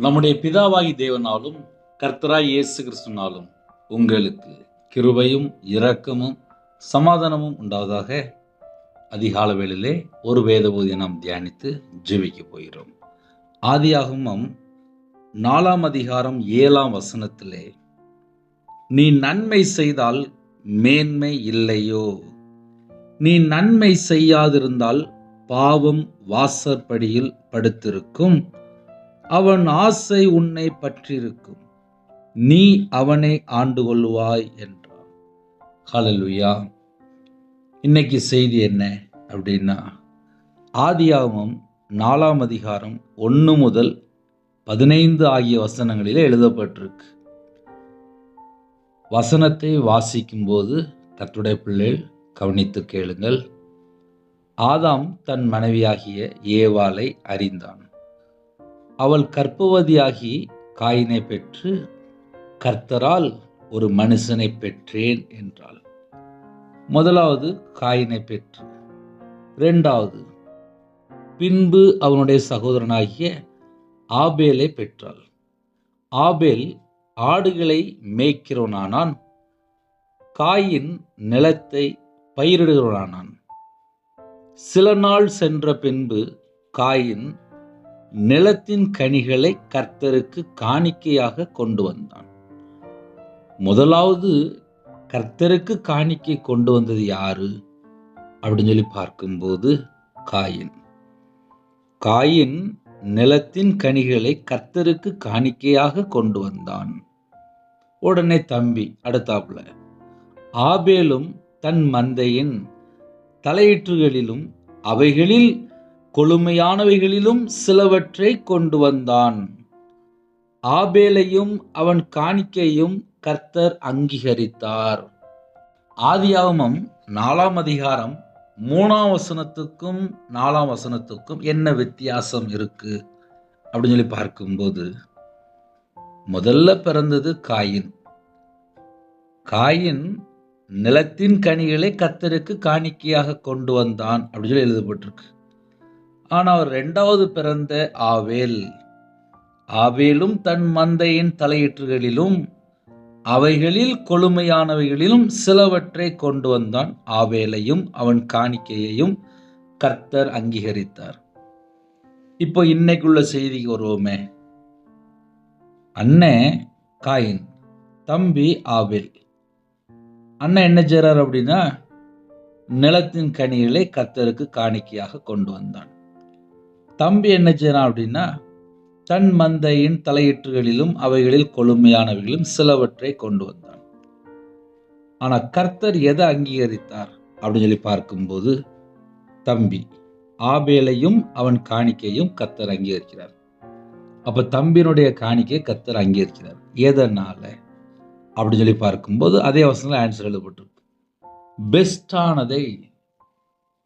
நம்முடைய பிதாவாகி தேவனாலும் கர்த்தராய் இயேசு கிறிஸ்துனாலும் உங்களுக்கு கிருபையும் இரக்கமும் சமாதானமும் உண்டாவதாக. அதிகால வேளையிலே ஒரு வேத பகுதியை நாம் தியானித்து ஜெபிக்க போகிறோம். ஆதியாகமம் 4 அதிகாரம் 7 நீ நன்மை செய்தால் மேன்மை இல்லையோ, நீ நன்மை செய்யாதிருந்தால் பாவம் வாசற்படியில் படுத்திருக்கும், அவன் ஆசை உன்னை பற்றியிருக்கும், நீ அவனை ஆண்டு கொள்வாய் என்றார். ஹல்லேலூயா. இன்னைக்கு செய்தி என்ன அப்படின்னா, ஆதியாகமம் 4 அதிகாரம் 1 முதல் 15 ஆகிய வசனங்களில் எழுதப்பட்டிருக்கு. வசனத்தை வாசிக்கும்போது கர்த்தருடைய பிள்ளைகள் கவனித்து கேளுங்கள். ஆதாம் தன் மனைவியாகிய ஏவாளை அறிந்தான். அவள் கர்ப்பவதியாகி காயினை பெற்று, கர்த்தரால் ஒரு மனுஷனை பெற்றேன் என்றாள். முதலாவது காயினை பெற்று, இரண்டாவது பின்பு அவனுடைய சகோதரனாகிய ஆபேலை பெற்றாள். ஆபேல் ஆடுகளை மேய்க்கிறவனானான், காயின் நிலத்தை பயிரிடுகிறவனானான். சில நாள் சென்ற பின்பு காயின் நிலத்தின் கனிகளை கர்த்தருக்கு காணிக்கையாக கொண்டு வந்தான். முதலாவது கர்த்தருக்கு காணிக்கை கொண்டு வந்தது யாரு அப்படின்னு சொல்லி பார்க்கும்போது காயின். காயின் நிலத்தின் கனிகளை கர்த்தருக்கு காணிக்கையாக கொண்டு வந்தான். உடனே தம்பி அடுத்தாப்புல ஆபேலும் தன் மந்தையின் தலையீற்றுகளிலும் அவைகளில் கொழுமையானவைகளிலும் சிலவற்றை கொண்டு வந்தான். ஆபேலையும் அவன் காணிக்கையும் கர்த்தர் அங்கீகரித்தார். ஆதியாகமம் 4 அதிகாரம் 3 4 என்ன வித்தியாசம் இருக்கு அப்படின்னு சொல்லி பார்க்கும்போது, முதல்ல பிறந்தது காயின். காயின் நிலத்தின் கனிகளை கர்த்தருக்கு காணிக்கையாக கொண்டு வந்தான் அப்படின்னு சொல்லி எழுதப்பட்டிருக்கு. ஆனால் இரண்டாவது பிறந்த ஆபேல், ஆபேலும் தன் மந்தையின் தலையீற்றுகளிலும் அவைகளில் கொழுமையானவைகளிலும் சிலவற்றை கொண்டு வந்தான். ஆபேலையும் அவன் காணிக்கையையும் கர்த்தர் அங்கீகரித்தார். இப்போ இன்னைக்குள்ள செய்திக்கு வருவோமே. அண்ணன் காயின், தம்பி ஆபேல். அண்ணன் என்ன செய்றார் அப்படின்னா, நிலத்தின் கனிகளை கர்த்தருக்கு காணிக்கையாக கொண்டு வந்தான். தம்பி என்ன செய்யறான் அப்படின்னா, தன் மந்தையின் தலையீற்றுகளிலும் அவைகளில் கொழுமையானவைகளும் சிலவற்றை கொண்டு வந்தான். ஆனா கர்த்தர் எதை அங்கீகரித்தார் அப்படின்னு சொல்லி பார்க்கும்போது, தம்பி ஆபேலையும் அவன் காணிக்கையும் கர்த்தர் அங்கீகரிக்கிறார். அப்ப தம்பியினுடைய காணிக்கை கர்த்தர் அங்கீகரிக்கிறார். எதனால அப்படின்னு சொல்லி பார்க்கும்போது அதே வசனத்துல ஆன்சர் எழுதப்பட்டிருக்கு. பெஸ்டானதை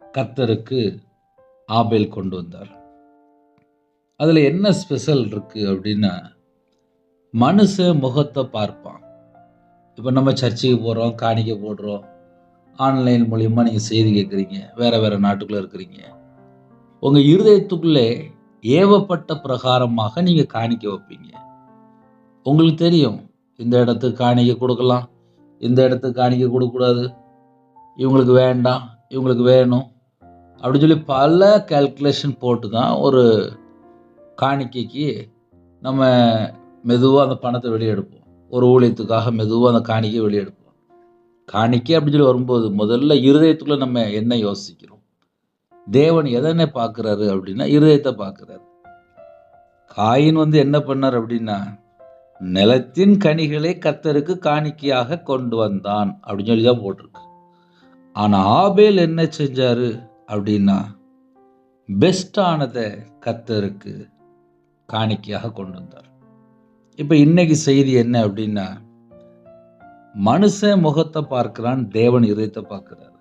கர்த்தருக்கு ஆபேல் கொண்டு வந்தார். அதுல என்ன ஸ்பெஷல் இருக்கு அப்படின்னா, மனுஷ முகத்தை பார்ப்பான். இப்போ நம்ம சர்ச்சுக்கு போகிறோம், காணிக்கை போடுறோம், ஆன்லைன் மூலியமா நீங்கள் செய்தி கேட்குறீங்க, வேற நாட்டுக்குள்ளே இருக்கிறீங்க. உங்கள் இருதயத்துக்குள்ளே ஏவப்பட்ட பிரகாரமாக நீங்கள் காணிக்கை வைப்பீங்க. உங்களுக்கு தெரியும், இந்த இடத்துக்கு காணிக்கை கொடுக்கலாம், இந்த இடத்துக்கு காணிக்கை கொடுக்கக்கூடாது, இவங்களுக்கு வேண்டாம், இவங்களுக்கு வேணும் அப்படின்னு சொல்லி பல கால்குலேஷன் போட்டு தான் ஒரு காணிக்கைக்கு நம்ம மெதுவாக அந்த பணத்தை வெளியே எடுப்போம். ஒரு ஊழியத்துக்காக மெதுவாக அந்த காணிக்கை வெளியே எடுப்போம். காணிக்கை அப்படின்னு சொல்லி வரும்போது முதல்ல இருதயத்துக்குள்ள நம்ம என்ன யோசிக்கிறோம்? தேவன் எதனை பார்க்குறாரு அப்படின்னா, இருதயத்தை பார்க்குறாரு. காயின் என்ன பண்ணார் அப்படின்னா, நிலத்தின் கனிகளை கர்த்தருக்கு காணிக்கையாக கொண்டு வந்தான் அப்படின்னு சொல்லி தான் போட்டிருக்கு. ஆனால் ஆபேல் என்ன செஞ்சாரு அப்படின்னா, பெஸ்டானதை கர்த்தருக்கு காணிக்கையாக கொண்டு வந்தார். இப்போ இன்னைக்கு செய்தி என்ன அப்படின்னா, மனுஷன் முகத்தை பார்க்கிறான், தேவன் இருதயத்தை பார்க்கிறார்.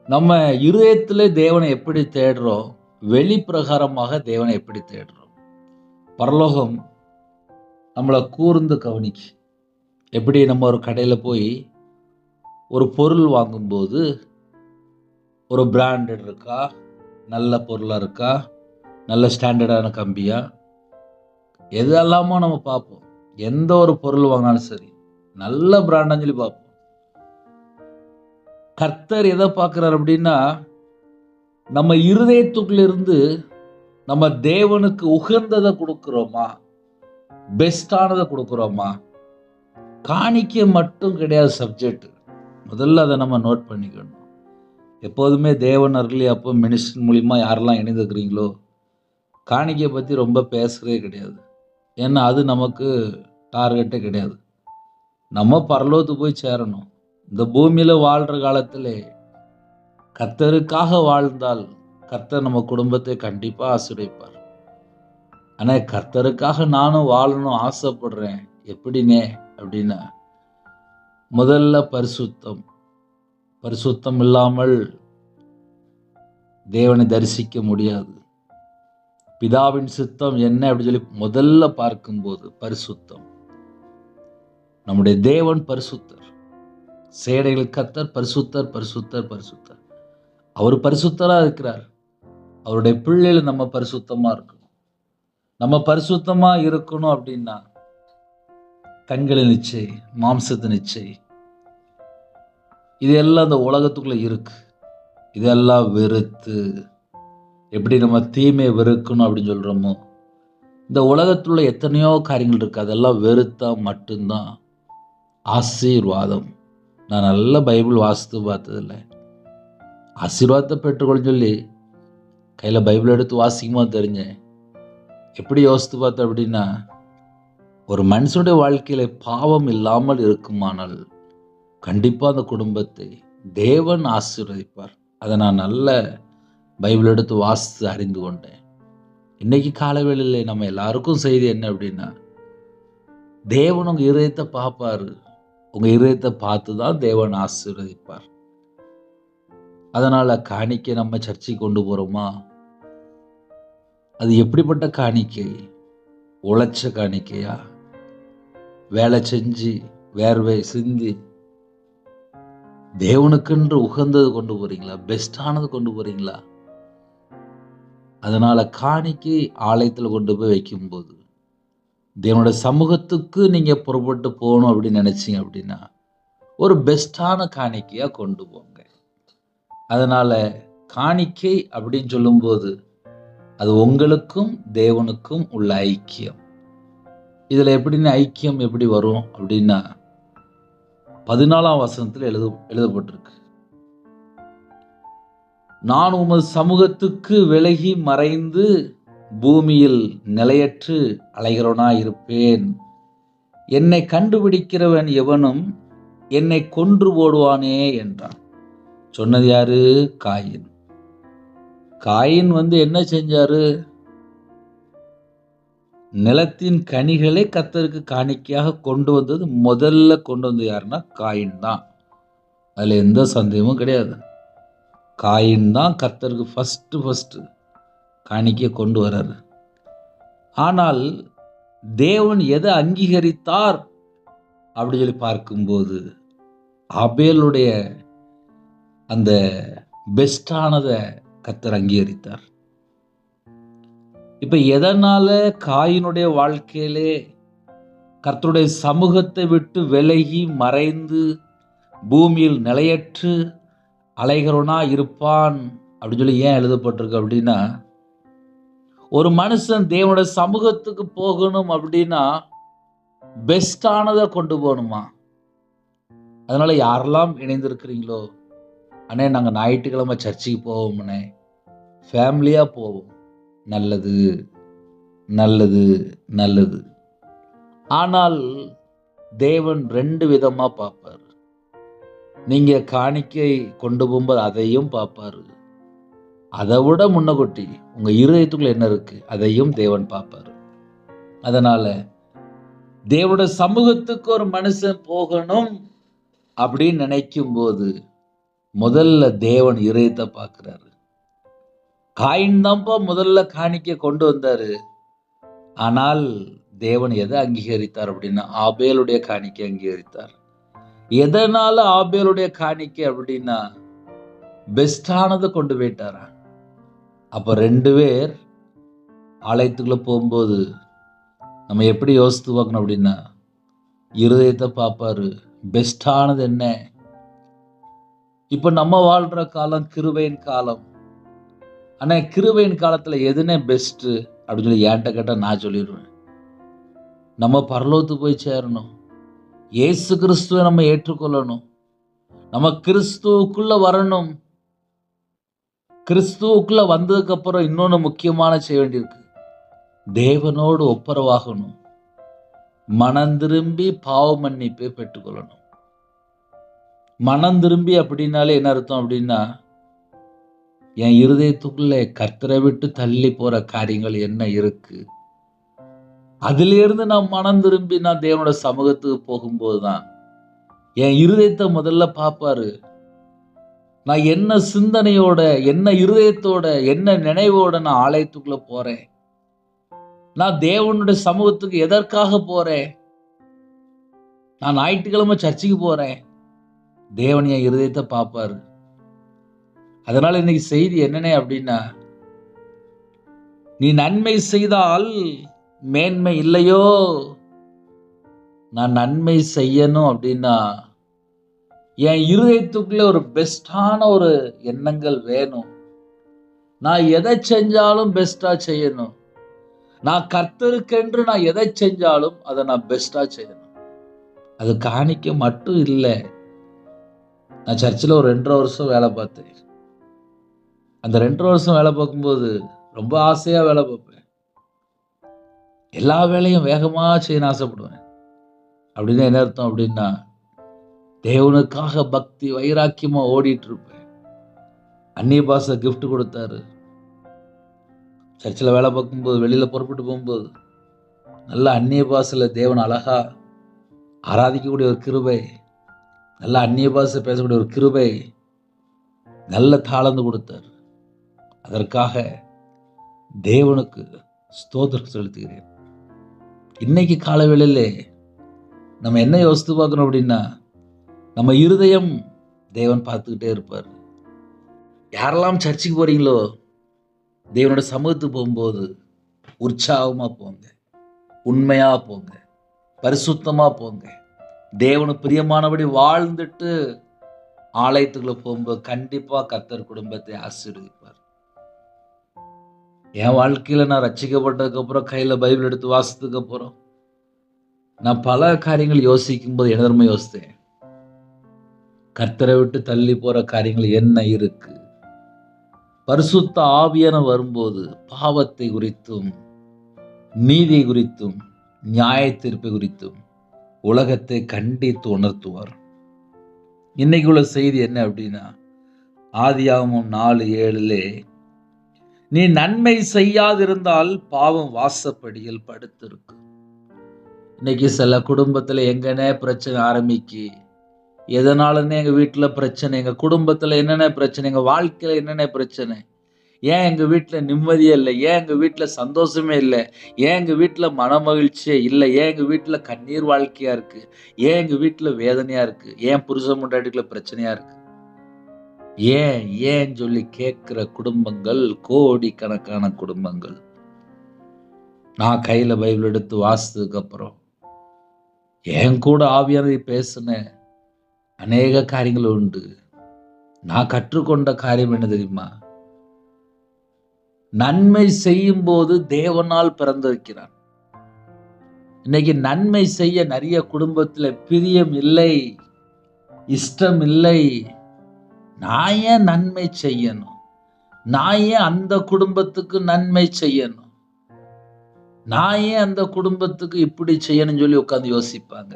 நம்ம இருதயத்திலே தேவனை எப்படி தேடுறோம், வெளி பிரகாரமாக தேவனை எப்படி தேடுறோம். பரலோகம் நம்மளை கூர்ந்து கவனிக்கு. எப்படி நம்ம ஒரு கடையில் போய் ஒரு பொருள் வாங்கும்போது ஒரு பிராண்டட் இருக்கா, நல்ல பொருளாக இருக்கா, நல்ல ஸ்டாண்டர்டான கம்பியா, எதெல்லாமோ நம்ம பார்ப்போம். எந்த ஒரு பொருள் வாங்கினாலும் சரி, நல்ல பிராண்டான்னு சொல்லி பார்ப்போம். கர்த்தர் எதை பார்க்கிறார் அப்படின்னா, நம்ம இருதயத்துக்குள்ளிருந்து நம்ம தேவனுக்கு உகந்ததை கொடுக்கிறோமா, பெஸ்டானதை கொடுக்கிறோமா? காணிக்கை மட்டும் கிடையாது சப்ஜெக்ட். முதல்ல அதை நம்ம நோட் பண்ணிக்கணும். எப்போதுமே தேவன் அருளி அப்போ மினிஸ்டர் மூலியமா யாரெல்லாம் இணைந்துக்கிறீங்களோ, காணிக்கையை பற்றி ரொம்ப பேசுகிறதே கிடையாது. ஏன்னா அது நமக்கு டார்கெட்டே கிடையாது. நம்ம பரலோகத்துக்கு போய் சேரணும். இந்த பூமியில் வாழ்கிற காலத்தில் கர்த்தருக்காக வாழ்ந்தால் கர்த்தர் நம்ம குடும்பத்தை கண்டிப்பாக ஆசீர்வதிப்பார். ஆனால் கர்த்தருக்காக நானும் வாழணும் ஆசைப்படுறேன். எப்படினே அப்படின்னா, முதல்ல பரிசுத்தம். பரிசுத்தம் இல்லாமல் தேவனை தரிசிக்க முடியாது. பிதாவின் சித்தம் என்ன அப்படின்னு சொல்லி முதல்ல பார்க்கும்போது பரிசுத்தம். நம்முடைய தேவன் பரிசுத்தர். சேனைகள் கர்த்தர் பரிசுத்தர், பரிசுத்தர், பரிசுத்தர். அவர் பரிசுத்தரா இருக்கிறார். அவருடைய பிள்ளைகள் நம்ம பரிசுத்தமா இருக்கணும். நம்ம பரிசுத்தமா இருக்கணும் அப்படின்னா கண்களின் நிச்சை, மாம்சத்தின் நிச்சை, இதெல்லாம் இந்த உலகத்துக்குள்ள இருக்கு. இதெல்லாம் வெறுத்து, எப்படி நம்ம தீமையை வெறுக்கணும் அப்படின்னு சொல்றோமோ, இந்த உலகத்துல எத்தனையோ காரியங்கள் இருக்கு. அதெல்லாம் வெறுத்தா மட்டும்தான் ஆசீர்வாதம். நான் நல்ல பைபிள் வாசித்து பார்த்ததில்லை. ஆசீர்வாதத்தை பெற்றுக்கொள்ள சொல்லி கையில் பைபிள் எடுத்து வாசிக்குமா தெரிஞ்சேன். எப்படி யோசித்து பார்த்தேன் அப்படின்னா, ஒரு மனுஷனுடைய வாழ்க்கையில பாவம் இல்லாமல் இருக்குமானால் கண்டிப்பாக அந்த குடும்பத்தை தேவன் ஆசீர்வதிப்பார். அதை நான் நல்ல பைபிள் எடுத்து வாசித்து அறிந்து கொண்டேன். இன்னைக்கு காலவேளையில் நம்ம எல்லாருக்கும் செய்தி என்ன அப்படின்னா, தேவன் உங்கள் இருதயத்தை பார்ப்பாரு. உங்கள் இருதயத்தை பார்த்து தான் தேவன் ஆசீர்வதிப்பார். அதனால் காணிக்கை நம்ம சர்ச்சைக்கு கொண்டு போகிறோமா, அது எப்படிப்பட்ட காணிக்கை? உழைச்ச காணிக்கையா? வேலை செஞ்சு வேர்வை சிந்தி தேவனுக்கென்று உகந்தது கொண்டு போறீங்களா? பெஸ்டானது கொண்டு போறீங்களா? அதனால காணிக்கை ஆலயத்தில் கொண்டு போய் வைக்கும்போது தேவனுடைய சமூகத்துக்கு நீங்க புறப்பட்டு போகணும் அப்படின்னு நினைச்சீங்க அப்படின்னா ஒரு பெஸ்டான காணிக்கையா கொண்டு போங்க. அதனால காணிக்கை அப்படின்னு சொல்லும்போது அது உங்களுக்கும் தேவனுக்கும் உள்ள ஐக்கியம். இதுல எப்படின்னு ஐக்கியம் எப்படி வரும் அப்படின்னா 14ஆம் வசனத்தில் எழுதப்பட்டிருக்கு. நான் உமது சமூகத்துக்கு விலகி மறைந்து பூமியில் நிலையற்று அலைகிறவனாய் இருப்பேன். என்னை கண்டுபிடிக்கிறவன் எவனும் என்னை கொன்று போடுவானே என்றான். சொன்னது யாரு? காயின். காயின் என்ன செஞ்சாரு? நிலத்தின் கனிகளை கர்த்தருக்கு காணிக்கையாக கொண்டு வந்தது. முதல்ல கொண்டு வந்தது யாருன்னா காயின் தான். அதுல எந்த சந்தேகமும் கிடையாது. காயின் தான் கர்த்தருக்கு ஃபர்ஸ்ட் காணிக்கை கொண்டு வர்றாரு. ஆனால் தேவன் எதை அங்கீகரித்தார் அப்படி சொல்லி பார்க்கும்போது ஆபேலுடைய அந்த பெஸ்டானதை கர்த்தர் அங்கீகரித்தார். இப்ப எதனால காயினுடைய வாழ்க்கையிலே கர்த்தருடைய சமூகத்தை விட்டு விலகி மறைந்து பூமியில் நிலையற்று அலைகிறவனா இருப்பான் அப்படின்னு சொல்லி ஏன் எழுதப்பட்டிருக்கு அப்படின்னா, ஒரு மனுஷன் தேவனுடைய சமூகத்துக்கு போகணும் அப்படின்னா பெஸ்டானதை கொண்டு போகணுமா. அதனால யாரெல்லாம் இணைந்திருக்கிறீங்களோ, அண்ணே நாங்கள் ஞாயிற்றுக்கிழமை சர்ச்சுக்கு போவோம்னே, ஃபேமிலியா போவோம். நல்லது நல்லது நல்லது. ஆனால் தேவன் 2 விதமா பார்ப்பார். நீங்க காணிக்கை கொண்டு போகும்போது அதையும் பார்ப்பாரு. அதை விட முன்னகொட்டி உங்க இருதயத்துக்குள்ள என்ன இருக்கு அதையும் தேவன் பார்ப்பாரு. அதனால தேவனுடைய சமூகத்துக்கு ஒரு மனுஷன் போகணும் அப்படின்னு நினைக்கும் போது முதல்ல தேவன் இருதயத்தை பார்க்கிறாரு. காயின் தான்ப்பா முதல்ல காணிக்கை கொண்டு வந்தாரு. ஆனால் தேவன் எதை அங்கீகரித்தார் அப்படின்னா ஆபேலுடைய காணிக்கை அங்கீகரித்தார். எதனால ஆபேலுடைய காணிக்கை அப்படின்னா பெஸ்டானதை கொண்டு போயிட்டாரா. அப்ப 2 பேர் ஆலயத்துக்குள்ள போகும்போது நம்ம எப்படி யோசித்து பார்க்கணும் அப்படின்னா, இருதயத்தை பார்ப்பாரு. பெஸ்டானது என்ன? இப்போ நம்ம வாழ்ற காலம் கிருபையின் காலம். ஆனால் கிருபையின் காலத்தில் எதுனே பெஸ்ட்டு அப்படின்னு சொல்லி என்கிட்ட கேட்டால் நான் சொல்லிடுவேன், நம்ம பரலோகத்துக்கு போய் சேரணும். இயேசு கிறிஸ்துவை நம்ம ஏற்றுக்கொள்ளணும். நம்ம கிறிஸ்துவுக்குள்ள வரணும். கிறிஸ்துவுக்குள்ள வந்ததுக்கு அப்புறம் இன்னொன்று முக்கியமான செய்ய வேண்டியிருக்கு. தேவனோடு ஒப்புரவாகணும். மனம் திரும்பி பாவ மன்னிப்பை பெற்றுக்கொள்ளணும். மனம் திரும்பி அப்படின்னாலே என்ன அர்த்தம் அப்படின்னா, என் இருதயத்துக்குள்ளே கர்த்தரை விட்டு தள்ளி போற காரியங்கள் என்ன இருக்கு, அதிலிருந்து நான் மனம் திரும்பி நான் தேவனோட சமூகத்துக்கு போகும்போது தான் என் இருதயத்தை முதல்ல பார்ப்பாரு. நான் என்ன சிந்தனையோட, என்ன இருதயத்தோட, என்ன நினைவோட நான் ஆலயத்துக்குள்ள போறேன், நான் தேவனுடைய சமூகத்துக்கு எதற்காக போறேன், நான் ஞாயிற்றுக்கிழமை சர்ச்சுக்கு போறேன், தேவன் என் இருதயத்தை பார்ப்பாரு. அதனால இன்னைக்கு செய்தி என்னன்னே அப்படின்னா, நீ நன்மை செய்தால் மேன்மை இல்லையோ, நான் நன்மை செய்யணும் அப்படின்னா என் இருதயத்துக்குள்ளே ஒரு பெஸ்டான ஒரு எண்ணங்கள் வேணும். நான் எதை செஞ்சாலும் பெஸ்டா செய்யணும். நான் கர்த்தருக்கென்று நான் எதை செஞ்சாலும் அதை நான் பெஸ்டா செய்யணும். அது காணிக்க மட்டும் இல்லை. நான் சர்ச்சில் ஒரு 2.5 வருஷம் வேலை பார்த்தேன். அந்த 2.5 வருஷம் வேலை பார்க்கும்போது ரொம்ப ஆசையாக வேலை பார்ப்பேன். எல்லா வேலையும் வேகமாக செய்யணும்னு ஆசைப்படுவேன். அப்படின்னு என்ன அர்த்தம் அப்படின்னா, தேவனுக்காக பக்தி வைராக்கியமா ஓடிட்டு இருப்பேன். அந்நிய பாஷை கிஃப்ட் கொடுத்தாரு. சர்ச்சில் வேலை பார்க்கும்போது, வெளியில புறப்பட்டு போகும்போது நல்ல அந்நிய பாஷையில் தேவன் அழகா ஆராதிக்கக்கூடிய ஒரு கிருபை, நல்ல அந்நிய பாஷை பேசக்கூடிய ஒரு கிருபை, நல்ல தாளந்து கொடுத்தார். அதற்காக தேவனுக்கு ஸ்தோத்திரம் செலுத்துகிறேன். இன்னைக்கு கால வேளையிலே நம்ம என்ன யோசித்து பார்க்கணும் அப்படின்னா, நம்ம இருதயம் தேவன் பார்த்துக்கிட்டே இருப்பார். யாரெல்லாம் சர்ச்சுக்கு போறீங்களோ, தேவனோட சமூகத்துக்கு போகும்போது உற்சாகமா போங்க, உண்மையா போங்க, பரிசுத்தமா போங்க. தேவனுக்கு பிரியமானபடி வாழ்ந்துட்டு ஆலயத்துக்குள்ள போகும்போது கண்டிப்பா கர்த்தர் குடும்பத்தை ஆசீர்வதிப்பார். என் வாழ்க்கையில நான் ரட்சிக்கப்பட்டதுக்கு அப்புறம் கையில பைபிள் எடுத்து வாசித்ததுக்கு அப்புறம் நான் பல காரியங்கள் யோசிக்கும் போது என்ன யோசித்தேன், கர்த்தரை விட்டு தள்ளி போற காரியங்கள் என்ன இருக்கு. பரிசுத்த ஆவியான வரும்போது பாவத்தை குறித்தும் நீதி குறித்தும் நியாய தீர்ப்பை குறித்தும் உலகத்தை கண்டித்து உணர்த்துவார். இன்னைக்கு உள்ள செய்தி என்ன அப்படின்னா, ஆதியாகமம் 4:7 நீ நன்மை செய்யாதிருந்தால் பாவம் வாசப்படியில் படுத்திருக்கு. இன்னைக்கு சில குடும்பத்துல எங்கன்னே பிரச்சனை ஆரம்பிக்கு, எதனாலன்னு எங்க வீட்டுல பிரச்சனை, எங்க குடும்பத்துல என்னென்ன பிரச்சனை, எங்க வாழ்க்கையில என்னென்ன பிரச்சனை, ஏன் எங்க வீட்டுல நிம்மதியே இல்லை, ஏன் எங்க வீட்டுல சந்தோஷமே இல்லை, ஏன் எங்க வீட்டுல மன மகிழ்ச்சியே இல்லை, ஏன் எங்க வீட்டுல கண்ணீர் வாழ்க்கையா இருக்கு, ஏன் எங்க வீட்டுல வேதனையா இருக்கு, ஏன் புருஷன் பொண்டாட்டிக்குள்ள பிரச்சனையா இருக்கு, ஏன் ஏன் சொல்லி கேட்கிற குடும்பங்கள் கோடிக்கணக்கான குடும்பங்கள். நான் கையில பைபிள் எடுத்து வாசித்ததுக்கு அப்புறம் என் கூட ஆவியானதை பேசின அநேக காரியங்கள் உண்டு. நான் கற்றுக்கொண்ட காரியம் என்ன தெரியுமா, நன்மை செய்யும் போது தேவனால் பிறந்திருக்கிறான். இன்னைக்கு நன்மை செய்ய நிறைய குடும்பத்துல பிரியம் இல்லை, இஷ்டம் இல்லை. நான் ஏன் நன்மை செய்யணும், நான் ஏன் அந்த குடும்பத்துக்கு நன்மை செய்யணும், நான் ஏன் அந்த குடும்பத்துக்கு இப்படி செய்யணும்னு சொல்லி உட்கார்ந்து யோசிப்பாங்க.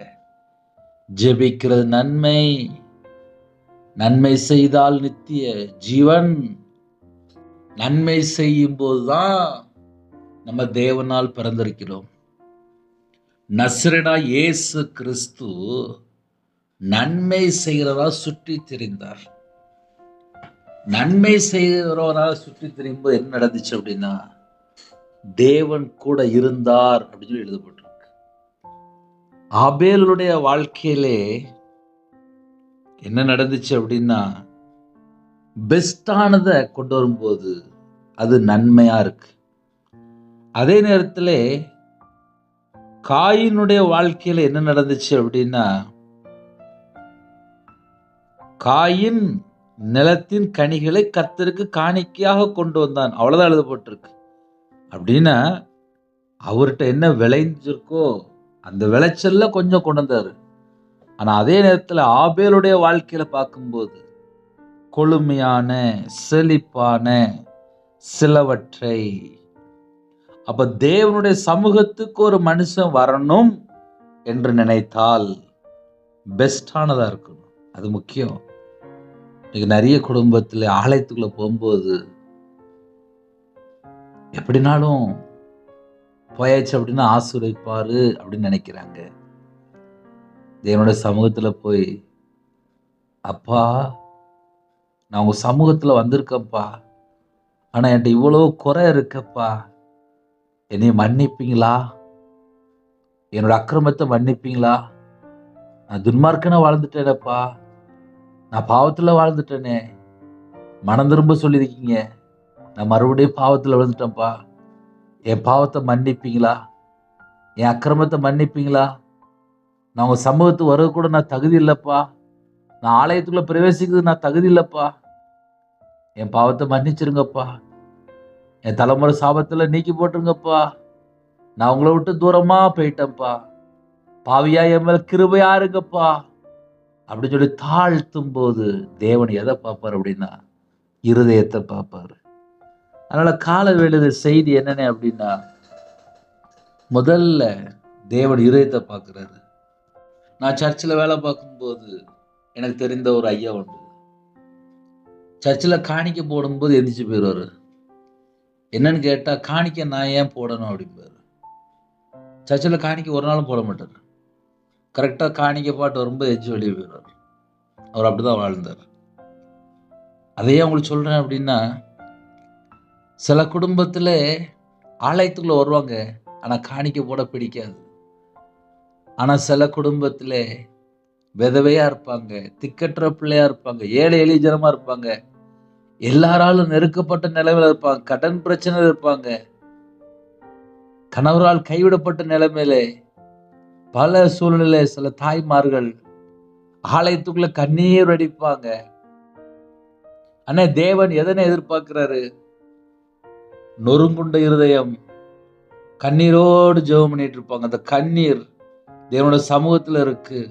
ஜெபிக்கிறது நன்மை, நன்மை செய்தால் நித்திய ஜீவன். நன்மை செய்யும் போதுதான் நம்ம தேவனால் பிறந்திருக்கிறோம். நசரேனா இயேசு கிறிஸ்து நன்மை செய்கிறவரா சுற்றி திரிந்தார். நன்மை செய்கிறவரா சுற்றி திரியும்போது என்ன நடந்துச்சு அப்படின்னா, தேவன் கூட இருந்தார் அப்படின்னு சொல்லி எழுதப்பட்டிருக்கு. ஆபேலுடைய வாழ்க்கையிலே என்ன நடந்துச்சு அப்படின்னா, பெஸ்டானதை கொண்டு வரும்போது அது நன்மையா இருக்கு. அதே நேரத்தில் காயினுடைய வாழ்க்கையில என்ன நடந்துச்சு அப்படின்னா, காயின் நிலத்தின் கனிகளை கர்த்தருக்கு காணிக்கையாக கொண்டு வந்தான். அவ்வளவுதான் எழுதப்பட்டிருக்கு. அப்படின்னா அவர்கிட்ட என்ன விளைஞ்சிருக்கோ அந்த விளைச்சல்ல கொஞ்சம் கொண்டு வந்தாரு. ஆனா அதே நேரத்துல ஆபேலுடைய வாழ்க்கையில பார்க்கும்போது கொழுமையான செழிப்பான சிலவற்றை, அப்ப தேவனுடைய சமூகத்துக்கு ஒரு மனுஷன் வரணும் என்று நினைத்தால் பெஸ்டானதா இருக்கணும். அது முக்கியம். இன்னைக்கு நிறைய குடும்பத்துல ஆலயத்துக்குள்ள போகும்போது எப்படினாலும் போயாச்சு அப்படின்னா ஆசீர்வதிப்பாரு அப்படின்னு நினைக்கிறாங்க. தேவனுடைய சமூகத்துல போய், அப்பா நான் உங்க சமூகத்துல வந்திருக்கப்பா, ஆனா என்கிட்ட இவ்வளவு குறை இருக்கப்பா, என்னை மன்னிப்பீங்களா? என்னோட அக்கிரமத்தை மன்னிப்பீங்களா? நான் துன்மார்க்கனா வாழ்ந்துட்டேனப்பா, நான் பாவத்துல வாழ்ந்துட்டேனே, மனம் திரும்ப சொல்லியிருக்கீங்க, நான் மறுபடியும் பாவத்துல விழுந்துட்டேன்ப்பா, என் பாவத்தை மன்னிப்பீங்களா? என் அக்கிரமத்தை மன்னிப்பீங்களா? நான் உங்க சமூகத்துக்கு வர கூட நான் தகுதி இல்லப்பா, நான் ஆலயத்துக்குள்ள பிரவேசிக்கிறது நான் தகுதி இல்லப்பா, என் பாவத்தை மன்னிச்சிருங்கப்பா, என் தலைமுறை சாபத்துல நீக்கி போட்டுருங்கப்பா, நான் உங்களை விட்டு தூரமா போயிட்டேன்ப்பா, பாவியா என் மேல கிருபையா இருங்கப்பா அப்படின்னு சொல்லி தாழ்த்தும் போது தேவன் எதை பார்ப்பார் அப்படின்னா இருதயத்தை பார்ப்பாரு. அதனால கால வேளையில செய்தி என்னன்னு அப்படின்னா, முதல்ல தேவன் இருதயத்தை பார்க்கிறாரு. நான் சர்ச்சில் வேலை பார்க்கும்போது எனக்கு தெரிந்த ஒரு ஐயா உண்டு. சர்ச்சில் காணிக்க போடும்போது எந்திரிச்சு போயிடுவாரு. என்னன்னு கேட்டா, காணிக்க நான் ஏன் போடணும் அப்படிம்பாரு. சர்ச்சில் காணிக்க ஒரு நாளும் போட மாட்டார். கரெக்டா காணிக்க பாட்டு வரும்போது எஞ்சி வெளியே போயிடுவார். அவர் அப்படிதான் வாழ்ந்தார். அதையே உங்களுக்கு சொல்றேன் அப்படின்னா, சில குடும்பத்துல ஆலயத்துக்குள்ள வருவாங்க, ஆனா காணிக்க போட பிடிக்காது. ஆனா சில குடும்பத்துல விதவையா இருப்பாங்க, திக்கற்ற பிள்ளையா இருப்பாங்க, ஏழை எளிய ஜனமா இருப்பாங்க, எல்லாராலும் நெருக்கப்பட்ட நிலைமையில இருப்பாங்க, கடன் பிரச்சனையில இருப்பாங்க, கணவரால் கைவிடப்பட்ட நிலைமையில பல சூழ்நிலை சில தாய்மார்கள் ஆலயத்துக்குள்ள கண்ணீர் வடிப்பாங்க. ஆனா தேவன் எதனை எதிர்பார்க்கிறாரு? நொறுங்குண்ட இருதயம், கண்ணீரோடு ஜெபம் பண்ணிட்டு இருப்பாங்க. அந்த கண்ணீர் தேவனோட சமூகத்துல இருக்கு.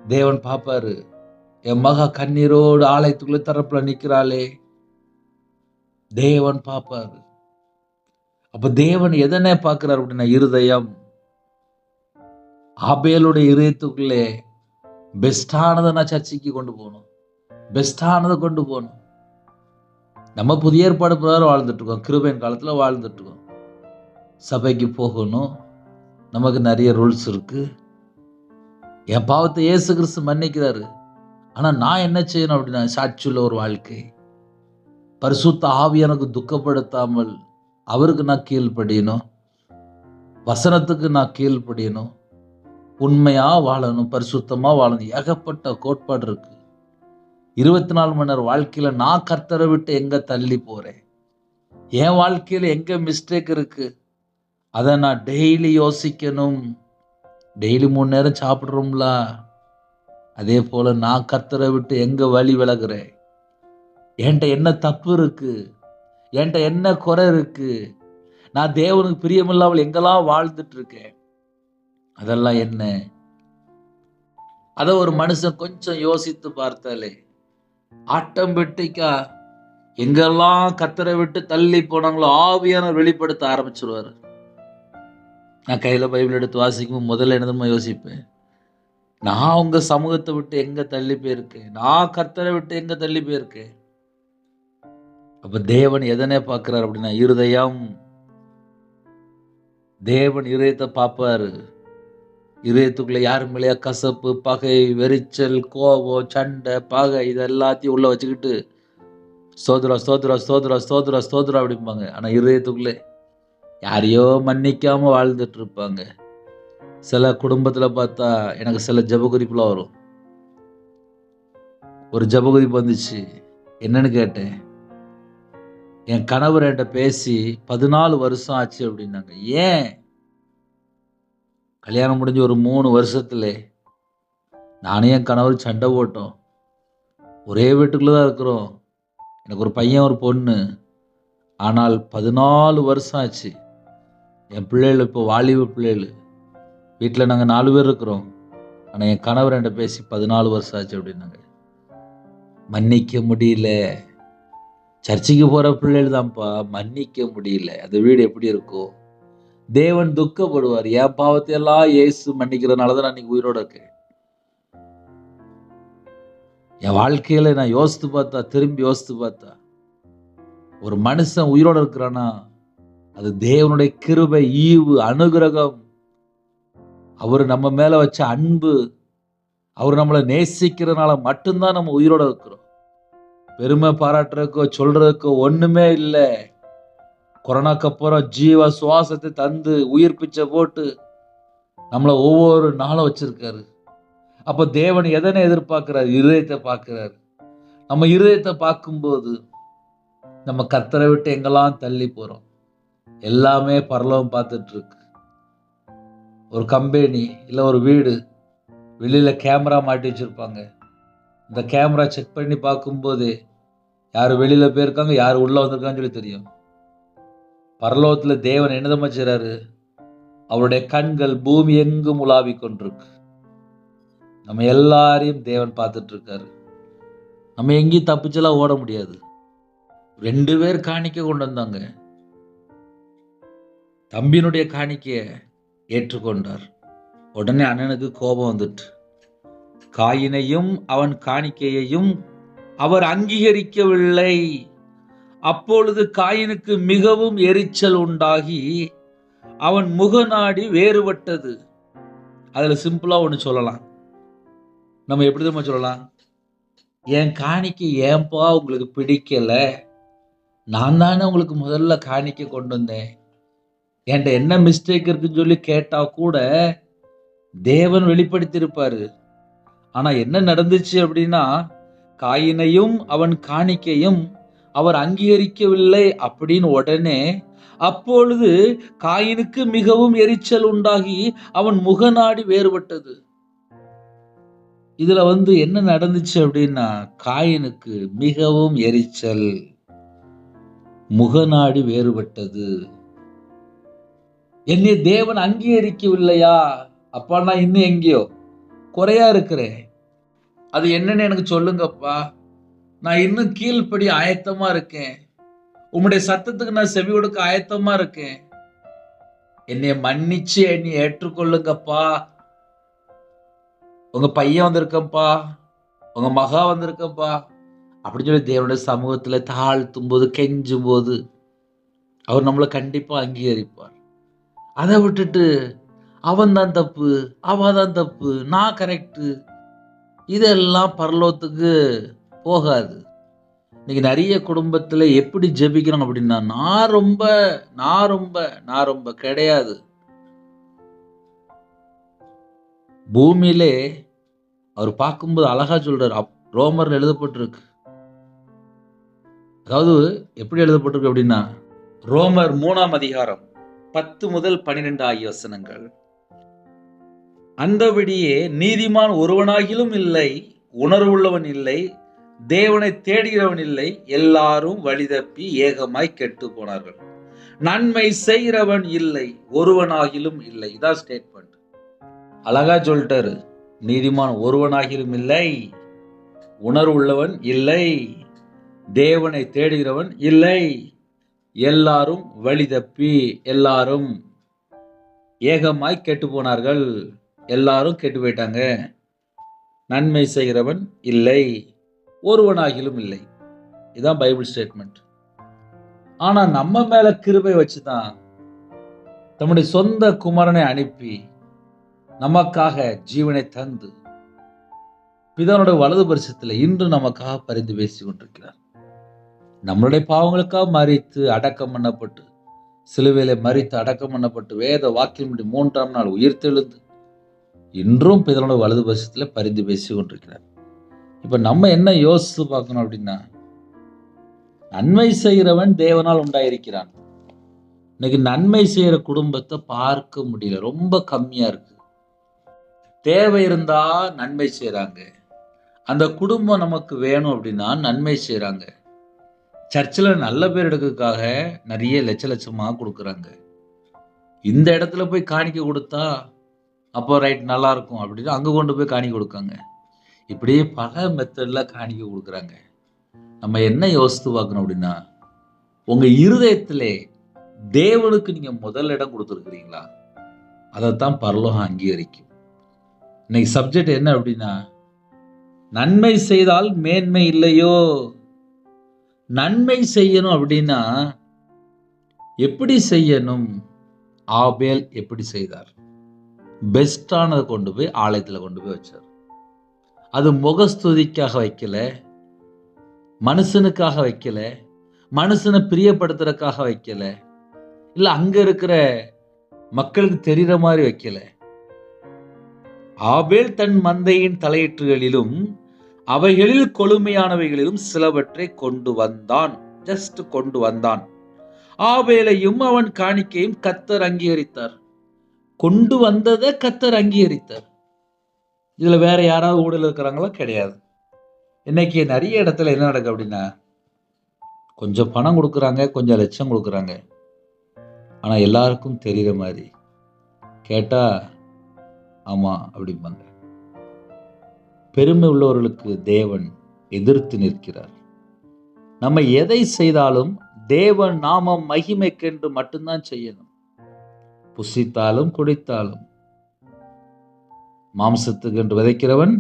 தேவன் பார்ப்பாரு, என் மகா கண்ணீரோடு ஆலயத்துக்குள்ள தரப்புல நிக்கிறாளே, தேவன் பார்ப்பாரு. அப்ப தேவன் எதனை பார்க்கிறார் அப்படின்னா இருதயம். ஆபேலுடைய இருதயத்துக்குள்ளே பெஸ்டானதை நான் சர்ச்சைக்கு கொண்டு போகணும், பெஸ்டானதை கொண்டு போகணும். நம்ம புதிய ஏற்பாடு பிரகாரம் வாழ்ந்துட்டு இருக்கோம், கிருபையின் காலத்துல வாழ்ந்துட்டு இருக்கோம். சபைக்கு போகணும், நமக்கு நிறைய ரூல்ஸ் இருக்கு. என் பாவத்தை இயேசு கிறிஸ்து மன்னிக்கிறாரு. ஆனா நான் என்ன செய்யணும் அப்படின்னா, சாட்சியுள்ள ஒரு வாழ்க்கை, பரிசுத்த ஆவி எனக்கு துக்கப்படுத்தாமல் அவருக்கு நான் கீழ்ப்படியணும், வசனத்துக்கு நான் கீழ்ப்படியணும், உண்மையா வாழணும், பரிசுத்தமா வாழணும். ஏகப்பட்ட கோட்பாடு இருக்கு. 24 மணி நேரம் வாழ்க்கையில நான் கர்த்தரை விட்டு எங்க தள்ளி போறேன், என் வாழ்க்கையில எங்க மிஸ்டேக் இருக்கு, அதை நான் டெய்லி யோசிக்கணும். டெய்லி 3 நேரம் சாப்பிடுறோம்ல, அதே போல நான் கர்த்தரை விட்டு எங்க வழி விலகுறேன், என்கிட்ட என்ன தப்பு இருக்கு, என்கிட்ட என்ன குறை இருக்கு, நான் தேவனுக்கு பிரியமில்லாமல் எங்கெல்லாம் வாழ்ந்துட்டு இருக்கேன், அதெல்லாம் என்ன? அத ஒரு மனுஷன் கொஞ்சம் யோசித்து பார்த்தாலே ஆட்டோமேட்டிக்கா எங்கெல்லாம் கர்த்தரை விட்டு தள்ளி போனாங்களோ ஆவியானவர் வெளிப்படுத்த ஆரம்பிச்சிருவாரு. நான் கையில பைபிள் எடுத்து வாசிக்கும் முதல்ல என்னதுமா யோசிப்பேன், நான் உங்க சமூகத்தை விட்டு எங்க தள்ளி போயிருக்கேன், நான் கர்த்தரை விட்டு எங்க தள்ளி போயிருக்கேன். அப்ப தேவன் எதனை பார்க்கிறார் அப்படின்னா இருதயம். தேவன் இருதயத்தை பார்ப்பாரு. இதயத்துக்குள்ள யாரும் இல்லையா கசப்பு, பகை, வெறிச்சல், கோபம், சண்டை, பகை இது எல்லாத்தையும் உள்ள வச்சுக்கிட்டு ஸ்தோத்திரம் ஸ்தோத்திரம் ஸ்தோத்திரம் ஸ்தோத்திரம் ஸ்தோத்திரம் அப்படிம்பாங்க. ஆனா இருதயத்துக்குள்ளே யாரையோ மன்னிக்காம வாழ்ந்துட்டு இருப்பாங்க. சில குடும்பத்துல பார்த்தா எனக்கு சில ஜெபகுறிப்புலாம் வரும். ஒரு ஜெபகுறிப்பு வந்துச்சு, என்னன்னு கேட்டேன், என் கணவர் என்கிட்ட பேசி 14 வருஷம் ஆச்சு அப்படின்னாங்க. ஏன்? கல்யாணம் முடிஞ்சு ஒரு 3 வருஷத்துல நானே என் கணவர் சண்டை போட்டோம். ஒரே வீட்டுக்குள்ள தான் இருக்கிறோம். எனக்கு ஒரு பையன், ஒரு பொண்ணு. ஆனால் 14 வருஷம் ஆச்சு. என் பிள்ளைகள் இப்போ வாலிப பிள்ளைகள். வீட்டில் நாங்கள் 4 பேர் இருக்கிறோம். ஆனால் என் கணவர் என்கிட்ட பேசி 14 வருஷம் ஆச்சு அப்படின்னாங்க. மன்னிக்க முடியல. சர்ச்சுக்கு போகிற பிள்ளைகள் தான்ப்பா, மன்னிக்க முடியல. அந்த வீடு எப்படி இருக்கும்? தேவன் துக்கப்படுவார். என் பாவத்தையெல்லாம் இயேசு மன்னிக்கிறதுனால தான் நான் இன்னைக்கு உயிரோட இருக்கேன். என் வாழ்க்கையில நான் திரும்பி யோசித்து பார்த்தா, ஒரு மனுஷன் உயிரோட இருக்கிறானா அது தேவனுடைய கிருபை, ஈவு, அனுகிரகம், அவர் நம்ம மேல வச்ச அன்பு, அவர் நம்மளை நேசிக்கிறதுனால மட்டும்தான் நம்ம உயிரோட இருக்கிறோம். பெருமை பாராட்டுறதுக்கோ சொல்றதுக்கோ ஒண்ணுமே இல்லை. கொரோனாக்கு அப்புறம் ஜீவ சுவாசத்தை தந்து உயிர் பிச்சை போட்டு நம்மளை ஒவ்வொரு நாளும் வச்சிருக்காரு. அப்ப தேவன் எதனை எதிர்பார்க்கிறார்? இருதயத்தை பார்க்கிறார். நம்ம இருதயத்தை பார்க்கும்போது நம்ம கர்த்தரை விட்டு எங்கெல்லாம் தள்ளி போறோம். எல்லாமே பரலோகம் பார்த்துட்டு இருக்கு. ஒரு கம்பெனி இல்லை ஒரு வீடு, வெளியில கேமரா மாட்டி வச்சிருப்பாங்க. இந்த கேமரா செக் பண்ணி பார்க்கும்போது யார் வெளியில போயிருக்காங்க, யார் உள்ள வந்திருக்கான்னு சொல்லி தெரியும். பரலோகத்துல தேவன் என்னதமா செய்றாரு? அவருடைய கண்கள் பூமி எங்கும் உலாவி கொண்டிருக்கு. நம்ம எல்லாரையும் தேவன் பார்த்துட்டு இருக்காரு. நம்ம எங்கேயும் தப்பிச்செல்லாம் ஓட முடியாது. 2 பேர் காணிக்கை கொண்டு வந்தாங்க. தம்பியினுடைய காணிக்கையை ஏற்றுக்கொண்டார். உடனே அண்ணனுக்கு கோபம் வந்துட்டு, காயினையும் அவன் காணிக்கையையும் அவர் அங்கீகரிக்கவில்லை. அப்பொழுது காயினுக்கு மிகவும் எரிச்சல் உண்டாகி அவன் முகநாடி வேறுபட்டது. அதுல சிம்பிளா ஒண்ணு சொல்லலாம். நம்ம எப்படி தெரியுமா சொல்லலாம்? என் காணிக்கை ஏன்பா உங்களுக்கு பிடிக்கல? நான் தானே உங்களுக்கு முதல்ல காணிக்கை கொண்டு வந்தேன். என்கிட்ட என்ன மிஸ்டேக் இருக்குன்னு சொல்லி கேட்டா கூட தேவன் வெளிப்படுத்தியிருப்பாரு. ஆனா என்ன நடந்துச்சு அப்படின்னா, காயினையும் அவன் காணிக்கையும் அவர் அங்கீகரிக்கவில்லை அப்படின்னு உடனே, அப்பொழுது காயினுக்கு மிகவும் எரிச்சல் உண்டாகி அவன் முகநாடி வேறுபட்டது. இதுல என்ன நடந்துச்சு அப்படின்னா, காயினுக்கு மிகவும் எரிச்சல், முகநாடி வேறுபட்டது. என்னை தேவன் அங்கீகரிக்கவில்லையா? அப்பா நான் இன்னும் எங்கேயோ குறையா இருக்கிறேன். அது என்னன்னு எனக்கு சொல்லுங்கப்பா. நான் இன்னும் கீழ்ப்படி ஆயத்தமா இருக்கேன். உம்முடைய சத்தத்துக்கு நான் செவி கொடுக்க ஆயத்தமா இருக்கேன். என்னை மன்னிச்சு என்னை ஏற்றுக்கொள்ளுங்கப்பா. உங்க பையன் வந்திருக்கப்பா, உங்க மகா வந்திருக்கப்பா அப்படின்னு சொல்லி தேவனுடைய சமூகத்துல தாழ்த்தும் போது, கெஞ்சும் போது அவர் நம்மளை கண்டிப்பா அங்கீகரிப்பார். அதை விட்டுட்டு அவன் தான் தப்பு, அவ தான் தப்பு, நான் கரெக்டு, இதெல்லாம் பரலோகத்துக்கு போகாது. இன்னைக்கு நிறைய குடும்பத்துல எப்படி ஜெபிக்கிறோம் அப்படின்னா, நான் ரொம்ப கிடையாது. பூமியிலே அவர் பார்க்கும்போது அழகா சொல்றாரு. ரோமர்ல எழுதப்பட்டிருக்கு. அதாவது எப்படி எழுதப்பட்டிருக்கு அப்படின்னா, ரோமர் 3ஆம் அதிகாரம் 10 முதல் 12 ஆகிய வசனங்கள். அந்தபடியே நீதிமான் ஒருவனாகிலும் இல்லை, உணர்வுள்ளவன் இல்லை, தேவனை தேடுகிறவன் இல்லை, எல்லாரும் வழிதப்பி ஏகமாய் கெட்டு போனார்கள். நன்மை செய்கிறவன் இல்லை, ஒருவனாகிலும் இல்லை. இதான் ஸ்டேட்மெண்ட். அழகா சொல்லிட்டாரு. நீதிமான் ஒருவனாகிலும் இல்லை, உணர்வுள்ளவன் இல்லை, தேவனை தேடுகிறவன் இல்லை, எல்லாரும் வழிதப்பி, எல்லாரும் ஏகமாய் கெட்டு போனார்கள். எல்லாரும் கெட்டு போயிட்டாங்க. நன்மை செய்கிறவன் இல்லை, ஒருவனாகிலும் இல்லை. இதுதான் பைபிள் ஸ்டேட்மெண்ட். ஆனா நம்ம மேல கிருபை வச்சுதான் தம்முடைய சொந்த குமாரனை அனுப்பி நமக்காக ஜீவனை தந்து பிதானுடைய வலது பரிசத்துல இன்று நமக்காக பரிந்து பேசி கொண்டிருக்கிறார். நம்மளுடைய பாவங்களுக்காக மரித்து அடக்கம் பண்ணப்பட்டு, சிலுவையில மரித்து அடக்கம் பண்ணப்பட்டு, வேத வாக்கியம்படி 3ஆம் நாள் உயிர்த்தெழுந்து இன்றும் பிதானுடைய வலது பரிசத்துல பரிந்து பேசி கொண்டிருக்கிறார். இப்ப நம்ம என்ன யோசித்து பார்க்கணும் அப்படின்னா, நன்மை செய்கிறவன் தேவனால் உண்டாயிருக்கிறான். இன்னைக்கு நன்மை செய்யற குடும்பத்தை பார்க்க முடியல, ரொம்ப கம்மியா இருக்கு. தேவை இருந்தா நன்மை செய்றாங்க. அந்த குடும்பம் நமக்கு வேணும் அப்படின்னா நன்மை செய்றாங்க. சர்ச்சில் நல்ல பேர் எடுக்கிறதுக்காக நிறைய லட்சமா கொடுக்குறாங்க. இந்த இடத்துல போய் காணிக்கை கொடுத்தா அப்போ ரைட் நல்லா இருக்கும் அப்படின்னு அங்க கொண்டு போய் காணிக்கை கொடுக்காங்க. இப்படியே பல மெத்தட்ல காணிக்கை கொடுக்குறாங்க. நம்ம என்ன யோசித்து பார்க்கணும் அப்படின்னா, உங்க இருதயத்திலே தேவனுக்கு நீங்க முதல் இடம் கொடுத்துருக்கிறீங்களா? அதைத்தான் பரலோகம் அங்கீகரிக்கும். இன்னைக்கு சப்ஜெக்ட் என்ன அப்படின்னா, நன்மை செய்தால் மேன்மை இல்லையோ? நன்மை செய்யணும் அப்படின்னா எப்படி செய்யணும்? ஆபேல் எப்படி செய்தார்? பெஸ்டானதை கொண்டு போய் ஆலயத்தில் கொண்டு போய் வச்சார். அது முகஸ்துதிக்காக வைக்கல, மனுஷனுக்காக வைக்கல, மனுஷனை பிரியப்படுத்துறதுக்காக வைக்கல, இல்ல அங்க இருக்கிற மக்களுக்கு தெரிகிற மாதிரி வைக்கல. ஆபேல் தன் மந்தையின் தலையீற்றுகளிலும் அவைகளில் கொழுமையானவைகளிலும் சிலவற்றை கொண்டு வந்தான். ஜஸ்ட் கொண்டு வந்தான். ஆபேலையும் அவன் காணிக்கையும் கர்த்தர் அங்கீகரித்தார். கொண்டு வந்ததை கர்த்தர் அங்கீகரித்தார். இதுல வேற யாராவது ஊழல் இருக்கிறாங்களா? கிடையாது. இன்னைக்கு நிறைய இடத்துல என்ன நடக்கு அப்படின்னா, கொஞ்சம் பணம் கொடுக்குறாங்க, கொஞ்சம் லட்சம் கொடுக்குறாங்க. ஆனா எல்லாருக்கும் தெரிகிற மாதிரி கேட்டா ஆமா அப்படிம்பாங்க. பெருமை உள்ளவர்களுக்கு தேவன் எதிர்த்து நிற்கிறார். நம்ம எதை செய்தாலும் தேவன் நாமம் மகிமைக்கென்று மட்டும்தான் செய்யணும். புசித்தாலும் குடித்தாலும் மாம்சத்துக்கு என்று விதைக்கிறவன்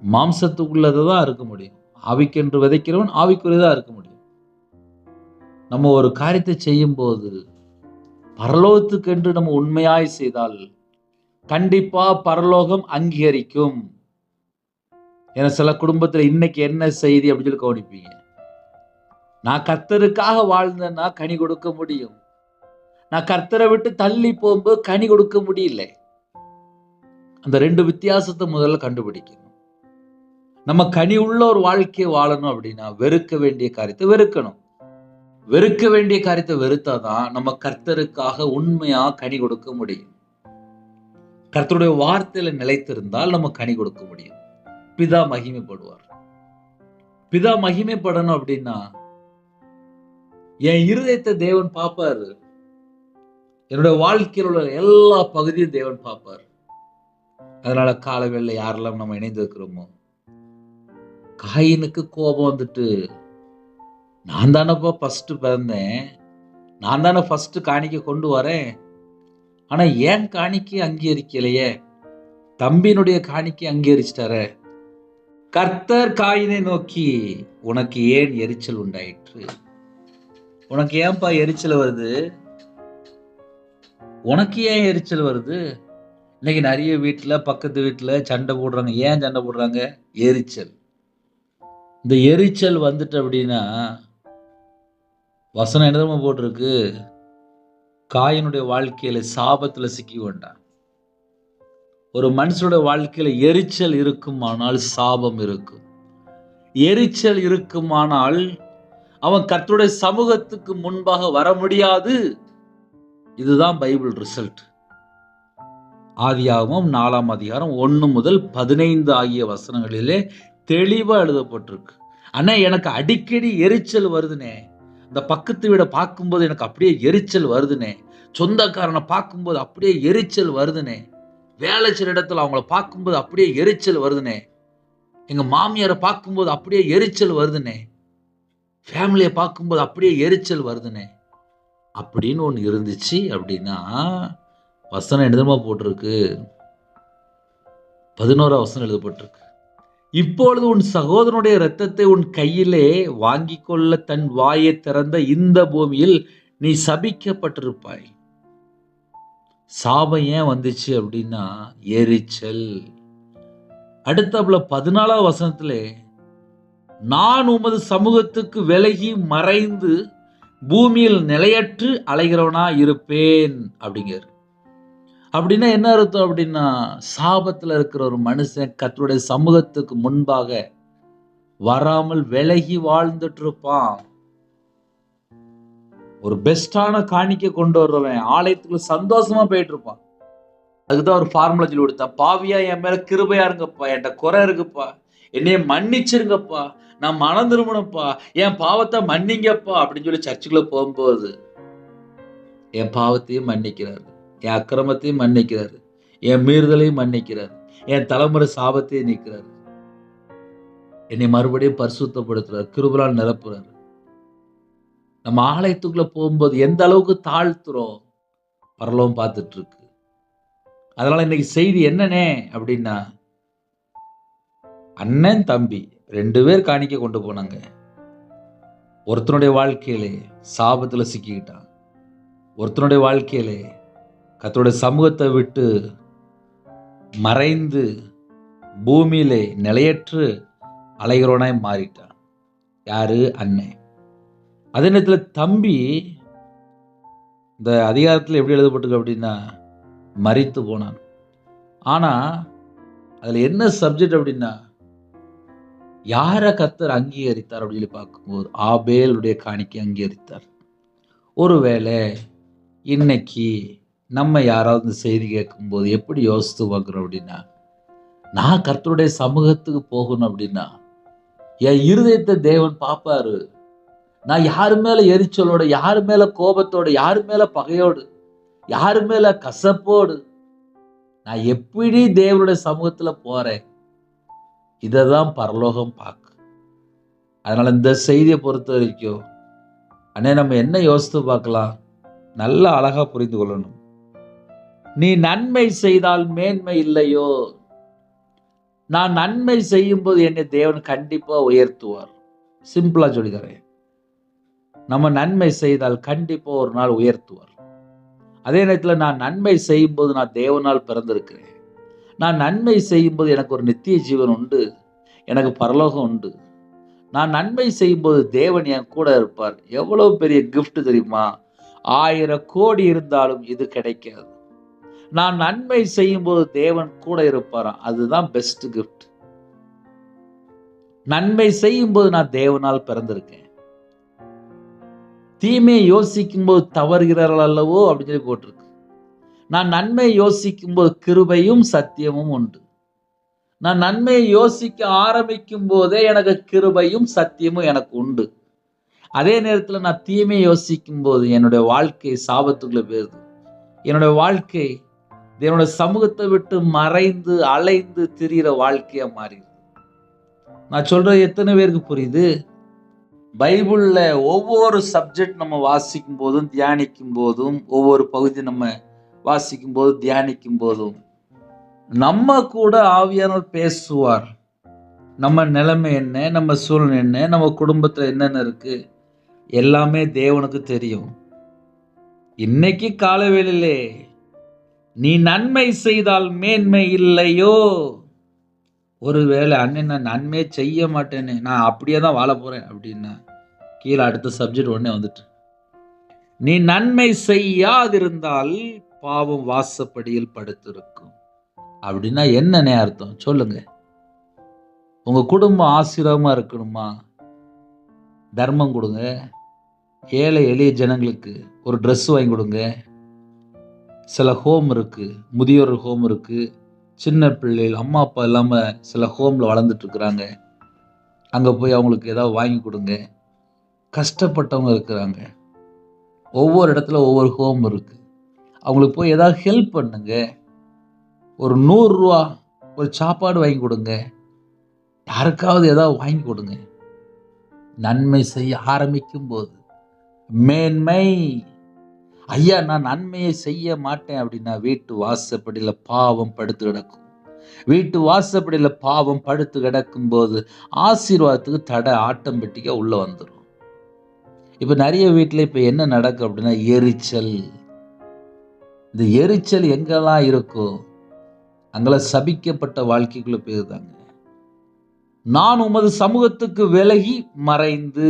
மாம்சத்துக்குள்ளதான் இருக்க முடியும். ஆவிக்கென்று விதைக்கிறவன் ஆவிக்குரியதான் இருக்க முடியும். நம்ம ஒரு காரியத்தை செய்யும் போது பரலோகத்துக்கென்று நம்ம உண்மையாய் செய்தால் கண்டிப்பா பரலோகம் அங்கீகரிக்கும். ஏன்னா சில குடும்பத்துல இன்னைக்கு என்ன செய்தி அப்படின்னு சொல்லி கவனிப்பீங்க. நான் கர்த்தருக்காக வாழ்ந்தேன்னா கனி கொடுக்க முடியும். நான் கர்த்தரை விட்டு தள்ளி போகும்போது கனி கொடுக்க முடியல. அந்த ரெண்டு வித்தியாசத்தை முதல்ல கண்டுபிடிக்கணும். நம்ம கனி உள்ள ஒரு வாழ்க்கையை வாழணும் அப்படின்னா வெறுக்க வேண்டிய காரியத்தை வெறுக்கணும். வெறுக்க வேண்டிய காரியத்தை வெறுத்தாதான் நம்ம கர்த்தருக்காக உண்மையா கனி கொடுக்க முடியும். கர்த்தருடைய வார்த்தையில நிலைத்திருந்தால் நம்ம கனி கொடுக்க முடியும். பிதா மகிமைப்படுவார். பிதா மகிமைப்படணும் அப்படின்னா என் இருதயத்தை தேவன் பார்ப்பாரு. என்னுடைய வாழ்க்கையில் உள்ள எல்லா பகுதியும் தேவன் பார்ப்பார். அதனால காலவேளை யாரெல்லாம் நம்ம இணைந்து இருக்கிறோமோ, காயினுக்கு கோபம் வந்துட்டு, நான் தானப்பா ஃபர்ஸ்ட் பிறந்தேன், நான் தானே ஃபர்ஸ்ட் காணிக்கை கொண்டு வரேன், ஆனா ஏன் காணிக்கை அங்கீகரிக்கலையே, தம்பியினுடைய காணிக்கை அங்கீகரிச்சிட்டாரே. கர்த்தர் காயினை நோக்கி, உனக்கு ஏன் எரிச்சல் உண்டாயிற்று? உனக்கு ஏன்பா எரிச்சல் வருது? உனக்கு ஏன் எரிச்சல் வருது? இன்னைக்கு நிறைய வீட்டுல பக்கத்து வீட்டுல சண்டை போடுறாங்க. ஏன் சண்டை போடுறாங்க? எரிச்சல். இந்த எரிச்சல் வந்துட்டு அப்படின்னா வசனம் என்ன போட்டிருக்கு? காயினுடைய வாழ்க்கையில சாபத்துல சிக்கி கொண்டான். ஒரு மனுஷனுடைய வாழ்க்கையில எரிச்சல் இருக்குமானால் சாபம் இருக்கும். எரிச்சல் இருக்குமானால் அவன் கர்த்தருடைய சமூகத்துக்கு முன்பாக வர முடியாது. இதுதான் பைபிள் ரிசல்ட். ஆதியாகமம் 4ஆம் அதிகாரம் 1 முதல் 15 ஆகிய வசனங்களிலே தெளிவா எழுதப்பட்டிருக்கு. ஆனா எனக்கு அடிக்கடி எரிச்சல் வருதுனே. இந்த பக்கத்து வீட பார்க்கும்போது எனக்கு அப்படியே எரிச்சல் வருதுனே. சொந்தக்காரனை பார்க்கும்போது அப்படியே எரிச்சல் வருதுனே. வேலை செய்கிற இடத்துல அவங்கள பார்க்கும்போது அப்படியே எரிச்சல் வருதுனே. எங்க மாமியாரை பார்க்கும்போது அப்படியே எரிச்சல் வருதுனே. ஃபேமிலியை பார்க்கும்போது அப்படியே எரிச்சல் வருதுனே அப்படின்னு ஒன்று இருந்துச்சு அப்படின்னா வசனம் என்னமா போட்டிருக்கு? 11ஆம் வசனம் எழுதப்பட்டிருக்கு. இப்பொழுது உன் சகோதரனுடைய இரத்தத்தை உன் கையிலே வாங்கி கொள்ள தன் வாயை திறந்த இந்த பூமியில் நீ சபிக்கப்பட்டிருப்பாய். சாபம் ஏன் வந்துச்சு அப்படின்னா எரிச்சல். அடுத்தபுல 14ஆம் வசனத்திலே நான் உமது சமூகத்துக்கு விலகி மறைந்து பூமியில் நிலையற்று அலைகிறவனா இருப்பேன் அப்படிங்கிற. அப்படின்னா என்ன அர்த்தம் அப்படின்னா சாபத்துல இருக்கிற ஒரு மனுஷன் கர்த்தருடைய சமூகத்துக்கு முன்பாக வராமல் விலகி வாழ்ந்துட்டு இருப்பான். ஒரு பெஸ்டான காணிக்கை கொண்டு வர்றவன் ஆலயத்துக்கு சந்தோஷமா போயிட்டு இருப்பான். அதுக்குதான் ஒரு ஃபார்முலா சொல்லி கொடுத்தான். பாவியா என் மேல கிருபையா இருங்கப்பா, என்கிட்ட குறை இருக்குப்பா, என்னைய மன்னிச்சிருங்கப்பா, நான் மனம் திரும்பணும்ப்பா, என் பாவத்தை மன்னிங்கப்பா அப்படின்னு சொல்லி சர்ச்சுக்குள்ள போகும்போது என் பாவத்தையும் மன்னிக்கிறாரு, என் அக்கிரமத்தையும் மன்னிக்கிறாரு, என் மீறுதலையும் மன்னிக்கிறாரு, என் தலைமுறை சாபத்தையும் நீக்கிறாரு, என்னை மறுபடியும் பரிசுத்தப்படுத்துறாரு, கிருபையால் நிரப்புறாரு. நம்ம ஆலயத்துக்குள்ள போகும்போது எந்த அளவுக்கு தாழ்த்துறோம், பரலோகம் பார்த்துட்டு இருக்கு. அதனால இன்னைக்கு செய்தி என்னன்னே அப்படின்னா, அண்ணன் தம்பி 2 பேர் காணிக்கை கொண்டு போனாங்க. ஒருத்தனுடைய வாழ்க்கையிலே சாபத்துல சிக்கிக்கிட்டான், ஒருத்தனுடைய வாழ்க்கையிலே கர்த்தருடைய சமூகத்தை விட்டு மறைந்து பூமியிலே நிலையற்று அலைகிறவனாய் மாறிட்டான். யாரு? அண்ணன். அதே நேரத்தில் தம்பி இந்த அதிகாரத்தில் எப்படி எழுதப்பட்டிருக்கு அப்படின்னா, மரித்து போனான். ஆனா அதுல என்ன சப்ஜெக்ட் அப்படின்னா, யாரை கர்த்தர் அங்கீகரித்தார் அப்படின்னு சொல்லி பார்க்கும்போது ஆபேலுடைய காணிக்கை அங்கீகரித்தார். ஒருவேளை இன்னைக்கு நம்ம யாராவது இந்த செய்தி கேட்கும்போது எப்படி யோசித்து பார்க்குறோம் அப்படின்னா, நான் கர்த்தருடைய சமூகத்துக்கு போகணும் அப்படின்னா என் இருதயத்தை தேவன் பார்ப்பாரு. நான் யாரு மேல எரிச்சலோட, யாரு மேல கோபத்தோட, யாரு மேல பகையோடு, யாரு மேல கசப்போடு நான் எப்படி தேவனுடைய சமூகத்துல போறேன், இததான் பரலோகம் பார்க்கு. அதனால இந்த செய்தியை பொறுத்த வரைக்கும் அண்ணே நம்ம என்ன யோசித்து பார்க்கலாம், நல்லா அழகா புரிந்து கொள்ளணும். நீ நன்மை செய்தால் மேன்மை இல்லையோ, நான் நன்மை செய்யும் போது என்னை தேவன் கண்டிப்பா உயர்த்துவார். சிம்பிளா சொல்லித்தரேன். நம்ம நன்மை செய்தால் கண்டிப்பா ஒரு நாள் உயர்த்துவார். அதே நேரத்தில் நான் நன்மை செய்யும் போது நான் தேவனால் பிறந்திருக்கிறேன், நான் நன்மை செய்யும் போது எனக்கு ஒரு நித்திய ஜீவன் உண்டு, எனக்கு பரலோகம் உண்டு. நான் நன்மை செய்யும் போது தேவன் என் கூட இருப்பார். எவ்வளவு பெரிய கிஃப்ட் தெரியுமா? 1000 கோடி இருந்தாலும் இது கிடைக்காது. நான் நன்மை செய்யும் போது தேவன் கூட இருப்பாராம். அதுதான் பெஸ்ட் கிஃப்ட். நன்மை செய்யும் போது நான் தேவனால் பிறந்திருக்கேன். தீமையை யோசிக்கும் போது தவறுகிறார்கள் அல்லவோ அப்படின்னு சொல்லி போட்டிருக்கு. நான் நன்மையை யோசிக்கும் போது கிருபையும் சத்தியமும் உண்டு. நான் நன்மையை யோசிக்க ஆரம்பிக்கும் போதே எனக்கு கிருபையும் சத்தியமும் எனக்கு உண்டு. அதே நேரத்தில் நான் தீமையை யோசிக்கும் போது என்னுடைய வாழ்க்கை சாபத்துக்குள்ள போயிருது. என்னுடைய வாழ்க்கை என்னுடைய சமூகத்தை விட்டு மறைந்து அலைந்து திரிகிற வாழ்க்கையா மாறிடுது. நான் சொல்றது எத்தனை பேருக்கு புரியுது? பைபிள்ல ஒவ்வொரு சப்ஜெக்ட் நம்ம வாசிக்கும் போதும் தியானிக்கும் போதும், ஒவ்வொரு பகுதி நம்ம வாசிக்கும் போது தியானிக்கும் போதும் நம்ம கூட ஆவியானவர் பேசுவார். நம்ம நிலைமை என்ன, நம்ம சூழ்நிலை என்ன, நம்ம குடும்பத்துல என்னென்ன இருக்கு, எல்லாமே தேவனுக்கு தெரியும். இன்னைக்கு காலவேளையிலே நீ நன்மை செய்தால் மேன்மை இல்லையோ. ஒருவேளை அண்ணன் நான் நன்மையே செய்ய மாட்டேன்னு, நான் அப்படியே தான் வாழ போறேன் அப்படின்னா, கீழே அடுத்த சப்ஜெக்ட் உடனே வந்துட்டு, நீ நன்மை செய்யாதிருந்தால் பாவம் வாசப்படியில் படுத்திருக்கும் அப்படின்னா என்னன்னே அர்த்தம் சொல்லுங்க? உங்க குடும்பம் ஆசீர்வாதமா இருக்கணுமா? தர்மம் கொடுங்க, ஏழை எளிய ஜனங்களுக்கு ஒரு ட்ரெஸ் வாங்கி கொடுங்க. சில ஹோம் இருக்கு, முதியோர் ஹோம் இருக்கு, சின்ன பிள்ளைகள் அம்மா அப்பா இல்லாம சில ஹோம்ல வளர்ந்துட்டு இருக்கிறாங்க, அங்க போய் அவங்களுக்கு ஏதாவது வாங்கி கொடுங்க. கஷ்டப்பட்டவங்க இருக்கிறாங்க, ஒவ்வொரு இடத்துல ஒவ்வொரு ஹோம் இருக்கு, அவங்களுக்கு போய் ஏதாவது ஹெல்ப் பண்ணுங்க. ஒரு 100 ரூபா ஒரு சாப்பாடு வாங்கி கொடுங்க, யாருக்காவது ஏதாவது வாங்கி கொடுங்க. நன்மை செய்ய ஆரம்பிக்கும் போது மேன்மை. ஐயா நான் நன்மையை செய்ய மாட்டேன் அப்படின்னா வீட்டு வாசப்படியில பாவம் படுத்து கிடக்கும். வீட்டு வாசப்படியில பாவம் படுத்து கிடக்கும் போது ஆசீர்வாதத்துக்கு தடை ஆட்டோமேட்டிக்கா உள்ள வந்துடும். இப்ப நிறைய வீட்டுல இப்ப என்ன நடக்கும் அப்படின்னா எரிச்சல். இந்த எரிச்சல் எங்கெல்லாம் இருக்கோ அங்கெல்லாம் சபிக்கப்பட்ட வாழ்க்கைக்குள்ள போயிருந்தாங்க. நான் உமது சமூகத்துக்கு விலகி மறைந்து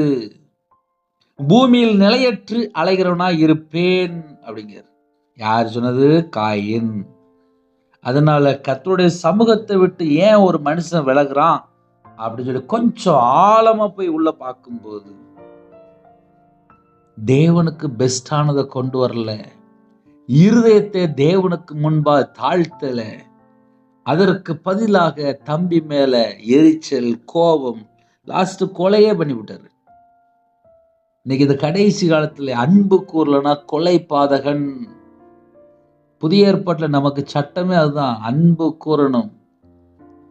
பூமியில் நிலையற்று அலைகிறவனா இருப்பேன் அப்படிங்கிறார். யார் சொன்னது? காயின். அதனால கர்த்தருடைய சமூகத்தை விட்டு ஏன் ஒரு மனுஷன் விலகுறான் அப்படின்னு சொல்லி கொஞ்சம் ஆழமா போய் உள்ள பார்க்கும்போது தேவனுக்கு பெஸ்டானதை கொண்டு வரல, இருதயத்தை தேவனுக்கு முன்பாக தாழ்த்தல, அதற்கு பதிலாக தம்பி மேல எரிச்சல், கோபம், லாஸ்ட் கொலையே பண்ணிவிட்டாரு. இன்னைக்கு இந்த கடைசி காலத்துல அன்பு கூறலனா கொலை பாதகன். புதிய ஏற்பாட்டுல நமக்கு சட்டமே அதுதான், அன்பு கூறணும்.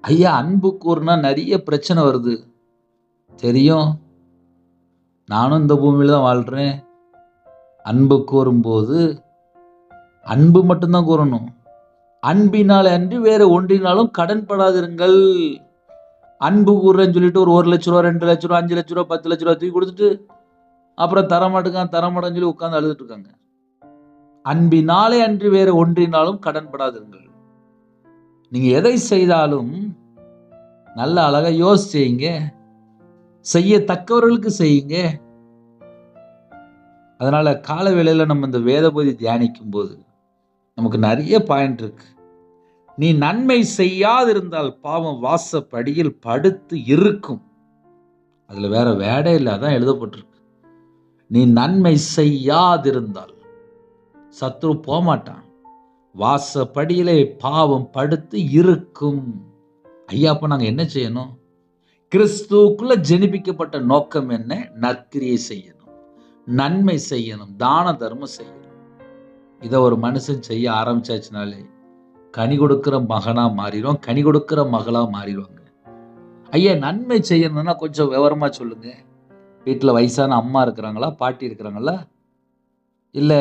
ஐயா, அன்பு கூறுனா நிறைய பிரச்சனை வருது தெரியும். நானும் இந்த பூமியில தான் வாழ்றேன். அன்பு கூறும்போது அன்பு மட்டும்தான் கூறணும். அன்பினால் அன்றி வேற ஒன்றினாலும் கடன்படாதிருங்கள். அன்பு கூறுறேன்னு சொல்லிட்டு ஒரு 1,00,000 2 லட்சம் 5 லட்ச ரூபா 10 லட்ச ரூபா தூக்கி கொடுத்துட்டு அப்புறம் தரமாட்டேன்னு சொல்லி உட்கார்ந்து அழுதுட்டு இருக்காங்க. அன்பினாலே அன்றி வேற ஒன்றினாலும் கடன்படாதிருங்கள். நீங்க எதை செய்தாலும் நல்ல அழகா யோசிச்சீங்க, செய்யத்தக்கவர்களுக்கு செய்யுங்க. அதனால கால வேளையில நம்ம இந்த வேத பகுதி தியானிக்கும் போது நமக்கு நிறைய பாயிண்ட் இருக்கு. நீ நன்மை செய்யாதிருந்தால் பாவம் வாசப்படியில் படுத்து இருக்கும். அதுல வேற வேடே இல்லை, அதான் எழுதப்பட்டிருக்கு. நீ நன்மை செய்யாதிருந்தால் சத்ரு போமாட்டான், வாசப்படியிலே பாவம் படுத்து இருக்கும். ஐயா, அப்ப நாங்க என்ன செய்யணும்? கிறிஸ்துவுக்குள்ள ஜெனிப்பிக்கப்பட்ட நோக்கம் என்ன? நற்கிரியை செய்யணும், நன்மை செய்யணும், தான தர்மம் செய்யணும். இதை ஒரு மனுஷன் செய்ய ஆரம்பிச்சாச்சுனாலே கனி கொடுக்கிற மகனா மாறிடும், கனி கொடுக்கிற மகளா மாறிடுவாங்க. ஐயா, நன்மை செய்யணும்னா கொஞ்சம் விவரமா சொல்லுங்க. வீட்டில் வயசான அம்மா இருக்கிறாங்களா, பாட்டி இருக்கிறாங்களா, இல்லை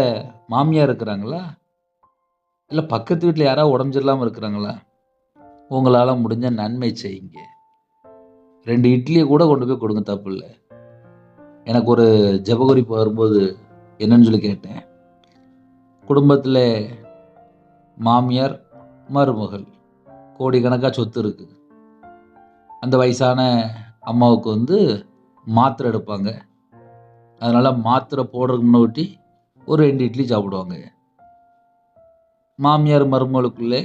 மாமியார் இருக்கிறாங்களா, இல்லை பக்கத்து வீட்டில் யாராவது உடம்பு சரியில்லாமல் இருக்கிறாங்களா? உங்களால் முடிஞ்ச நன்மை செய்யுங்க. 2 இட்லியை கூட கொண்டு போய் கொடுங்க, தப்பு இல்லை. எனக்கு ஒரு ஜெபகுறிப்பு வரும்போது என்னன்னு சொல்லி கேட்டேன். குடும்பத்தில் மாமியார் மருமகள் கோடிக்கணக்காக சொத்து இருக்கு. அந்த வயசான அம்மாவுக்கு மாத்திரை எடுப்பாங்க. அதனால மாத்திரை போடுறதுக்கு முன்னாடி ஒரு 2 இட்லி சாப்பிடுவாங்க. மாமியார் மருமகளுக்குள்ளே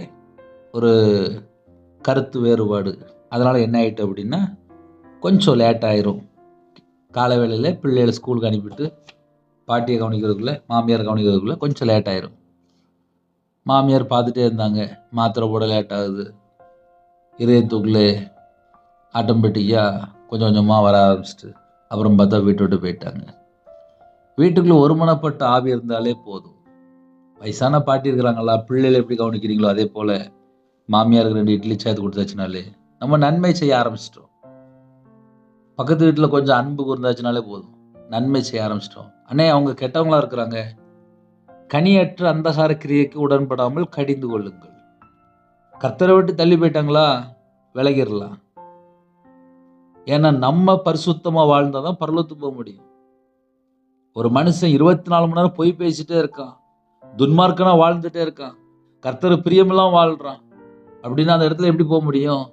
ஒரு கருத்து வேறுபாடு. அதனால என்ன ஆயிட்டு அப்படின்னா கொஞ்சம் லேட் ஆயிரும். காலை வேளையில் பிள்ளைகளை ஸ்கூலுக்கு அனுப்பிட்டு பாட்டியை கவனிக்கிறதுக்குள்ள, மாமியார் கவனிக்கிறதுக்குள்ள கொஞ்சம் லேட் ஆயிரும். மாமியார் பார்த்துட்டே இருந்தாங்க, மாத்திரை போட லேட் ஆகுது. இதயத்துக்குள்ளே ஆட்டோமேட்டிக்காக கொஞ்சம் கொஞ்சமாக வர ஆரம்பிச்சிட்டு அப்புறம் பார்த்தா வீட்டை விட்டு போயிட்டாங்க. வீட்டுக்குள்ளே ஒருமனப்பட்ட ஆவி இருந்தாலே போதும். வயசான பாட்டி இருக்கிறாங்களா, பிள்ளைகளை எப்படி கவனிக்கிறீங்களோ அதே போல் மாமியாருக்கு 2 இட்லி சேர்த்து கொடுத்தாச்சுனாலே நம்ம நன்மை செய்ய ஆரம்பிச்சிட்டோம். பக்கத்து வீட்டில் கொஞ்சம் அன்பு கூர்ந்தாச்சுனாலே போதும், நன்மை செய்ய ஆரம்பிச்சிட்டோம். அண்ணே, அவங்க கெட்டவங்களா இருக்கிறாங்க, கனியற்ற அந்தகார கிரியைக்கு உடன்படாமல் கடிந்து கொள்ளுங்கள். கர்த்தரை விட்டு தள்ளி போயிட்டாங்களா, விலகிடலாம். ஏன்னா நம்ம பரிசுத்தமாக வாழ்ந்தாதான் பரலோகத்துக்கு போக முடியும். ஒரு மனுஷன் 24 மணி நேரம் பொய் பேசிட்டே இருக்கான், துன்மார்க்கனா வாழ்ந்துட்டே இருக்கான், கர்த்தர் பிரியமெல்லாம் வாழ்றான் அப்படின்னா அந்த இடத்துல எப்படி போக முடியும்?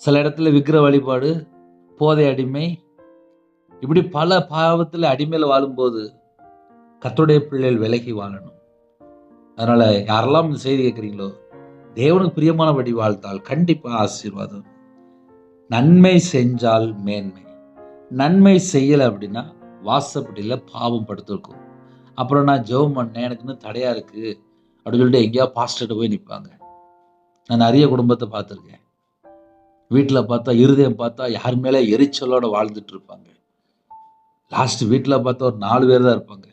சில இடத்துல விக்கிர வழிபாடு, போதை அடிமை, இப்படி பல பாவத்தில் அடிமையில் வாழும்போது கர்த்தருடைய பிள்ளைகள் விலகி வாழணும். அதனால யாரெல்லாம் இந்த செய்தி கேட்குறீங்களோ, தேவனுக்கு பிரியமானபடி வாழ்த்தால் கண்டிப்பாக ஆசீர்வாதம். நன்மை செஞ்சால் மேன்மை, நன்மை செய்யலை அப்படின்னா வாசப்படியில் பாவம் படுத்திருக்கும். அப்புறம் நான் ஜெபம் பண்ணேன், எனக்கு இன்னும் தடையாக இருக்குது அப்படின்னு சொல்லிட்டு எங்கேயா பாஸ்டர்கிட்ட போய் நிற்பாங்க. நான் நிறைய குடும்பத்தை பார்த்துருக்கேன். வீட்டில் பார்த்தா இருதயம் பார்த்தா யார் மேலே எரிச்சலோடு வாழ்ந்துட்டு இருப்பாங்க. லாஸ்ட் வீட்டில் பார்த்தா ஒரு 4 பேர் தான் இருப்பாங்க.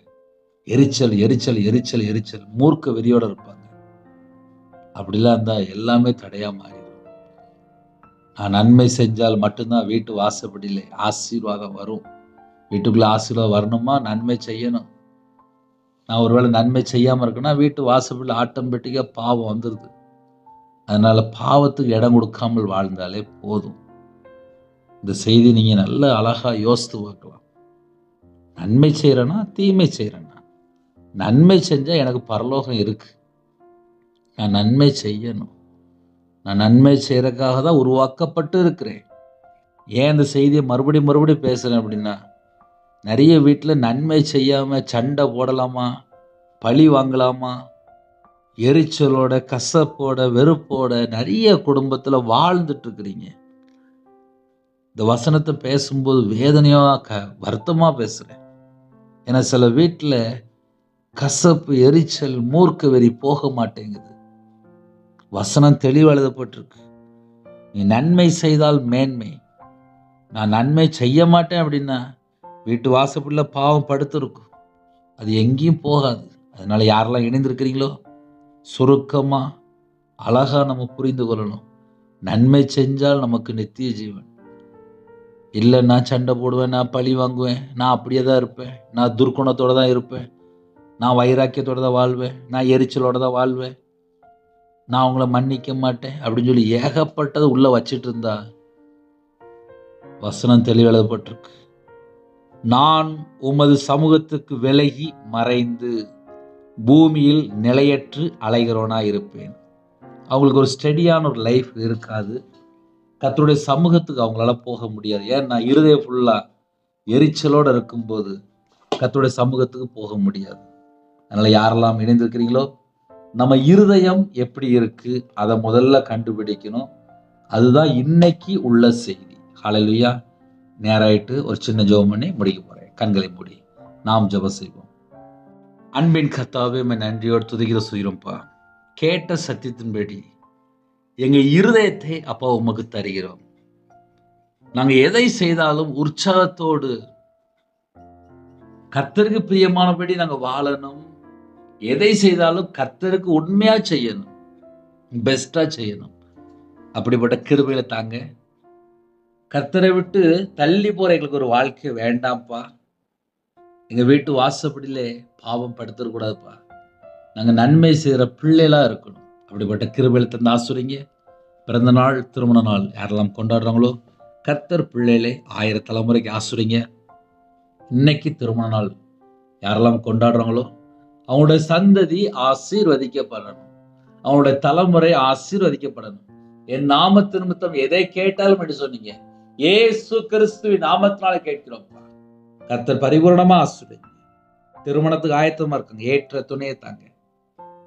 எரிச்சல் எரிச்சல் எரிச்சல் எரிச்சல், மூர்க்க வெறியோடு இருப்பாங்க. அப்படிலாம் இருந்தால் எல்லாமே தடையாக மாறிடும். நான் நன்மை செஞ்சால் மட்டும்தான் வீட்டு வாசப்படியில் ஆசீர்வாதம் வரும். வீட்டுக்குள்ளே ஆசீர்வாதம் வரணுமா, நன்மை செய்யணும். நான் ஒருவேளை நன்மை செய்யாமல் இருக்கேன்னா வீட்டு வாசப்படியில் ஆட்டோமேட்டிக்காக பாவம் வந்துடுது. அதனால் பாவத்துக்கு இடம் கொடுக்காமல் வாழ்ந்தாலே போதும். இந்த செய்தி நீங்கள் நல்ல அழகாக யோசித்து பார்க்கலாம். நன்மை செய்கிறேன்னா தீமை செய்கிறேன்னா, நன்மை செஞ்சால் எனக்கு பரலோகம் இருக்குது. நான் நன்மை செய்யணும். நான் நன்மை செய்கிறதுக்காக தான் உருவாக்கப்பட்டு இருக்கிறேன். ஏன் இந்த செய்தியை மறுபடியும் பேசுகிறேன் அப்படின்னா, நிறைய வீட்டில் நன்மை செய்யாமல் சண்டை போடலாமா, பழி வாங்கலாமா, எரிச்சலோட, கசப்போட, வெறுப்போட நிறைய குடும்பத்தில் வாழ்ந்துட்டு இருக்கிறீங்க. இந்த வசனத்தை பேசும்போது வேதனையாக வருத்தமாக பேசுகிறேன். ஏன்னா சில வீட்டில் கசப்பு, எரிச்சல், மூர்க்க வெறி போக மாட்டேங்குது. வசனம் தெளிவா எழுதப்பட்டிருக்கு. நீ நன்மை செய்தால் மேன்மை. நான் நன்மை செய்ய மாட்டேன் அப்படின்னா வீட்டு வாசப்படில பாவம் படுத்திருக்கும். அது எங்கேயும் போகாது. அதனால யாரெல்லாம் இணைந்திருக்கிறீங்களோ சுருக்கமா அழகா நம்ம புரிந்து கொள்ளணும். நன்மை செஞ்சால் நமக்கு நித்திய ஜீவன். இல்லை நான் சண்டை போடுவேன், நான் பழி வாங்குவேன், நான் அப்படியே தான் இருப்பேன், நான் துர்க்குணத்தோட தான் இருப்பேன், நான் வைராக்கியத்தோட தான் வாழ்வேன், நான் எரிச்சலோட தான் வாழ்வேன், நான் அவங்கள மன்னிக்க மாட்டேன் அப்படின்னு சொல்லி ஏகப்பட்டதை உள்ள வச்சிட்டு இருந்தா வசனம் தெளிவு எழுதப்பட்டிருக்கு. நான் உமது சமூகத்துக்கு விலகி மறைந்து பூமியில் நிலையற்று அலைகிறவனா இருப்பேன். அவங்களுக்கு ஒரு ஸ்டெடியான ஒரு லைஃப் இருக்காது. கர்த்தருடைய சமூகத்துக்கு அவங்களால போக முடியாது. ஏன்னா இருதயம் ஃபுல்லா எரிச்சலோடு இருக்கும்போது கர்த்தருடைய சமூகத்துக்கு போக முடியாது. அதனால யாரெல்லாம் இணைந்திருக்கிறீங்களோ நம்ம இருதயம் எப்படி இருக்கு அதை முதல்ல கண்டுபிடிக்கணும். அதுதான் இன்னைக்கு உள்ள செய்தி. ஹல்லேலூயா. நேராயிட்டு ஒரு சின்ன ஜெபம் பண்ணி முடிக்க போறேன். கண்களை மூடி நாம் ஜெபம் செய்வோம். அன்பின் கர்த்தாவே, நன்றியோடு துதிக்கிற சுயிரம்பா. கேட்ட சத்தியத்தின்படி எங்க இருதயத்தை அப்பா உமக்கு தருகிறோம். நாங்க எதை செய்தாலும் உற்சாகத்தோடு கர்த்தருக்கு பிரியமானபடி நாங்க வாழணும். எதை செய்தாலும் கர்த்தருக்கு உண்மையா செய்யணும், பெஸ்டா செய்யணும். அப்படிப்பட்ட கிருபைகளை தாங்க. கர்த்தரை விட்டு தள்ளி போற எங்களுக்கு ஒரு வாழ்க்கை வேண்டாம்ப்பா. எங்க வீட்டு வாசப்படியிலே பாவம் படுத்துடக்கூடாதுப்பா. நாங்க நன்மை செய்யற பிள்ளைகளா இருக்கணும். அப்படிப்பட்ட கிருபைகளை தந்து ஆசுரிங்க. பிறந்த நாள், திருமண நாள் யாரெல்லாம் கொண்டாடுறாங்களோ கர்த்தர் பிள்ளைகளே 1000 தலைமுறைக்கு ஆசுரிங்க. இன்னைக்கு திருமண நாள் யாரெல்லாம் கொண்டாடுறாங்களோ அவங்களுடைய சந்ததி ஆசீர்வதிக்கப்படணும். அவங்களுடைய தலைமுறை ஆசீர்வதிக்கப்படணும். என் நாமத்து நிமித்தம் எதை கேட்டாலும் என்று சொன்னீங்க. இயேசு கிறிஸ்துவின் நாமத்தினால கேட்கிறோம்ப்பா. கர்த்தர் பரிபூரணமா ஆசீர்வதிங்க. திருமணத்துக்கு ஆயத்தமா இருக்குங்க. ஏற்ற துணையை தாங்க.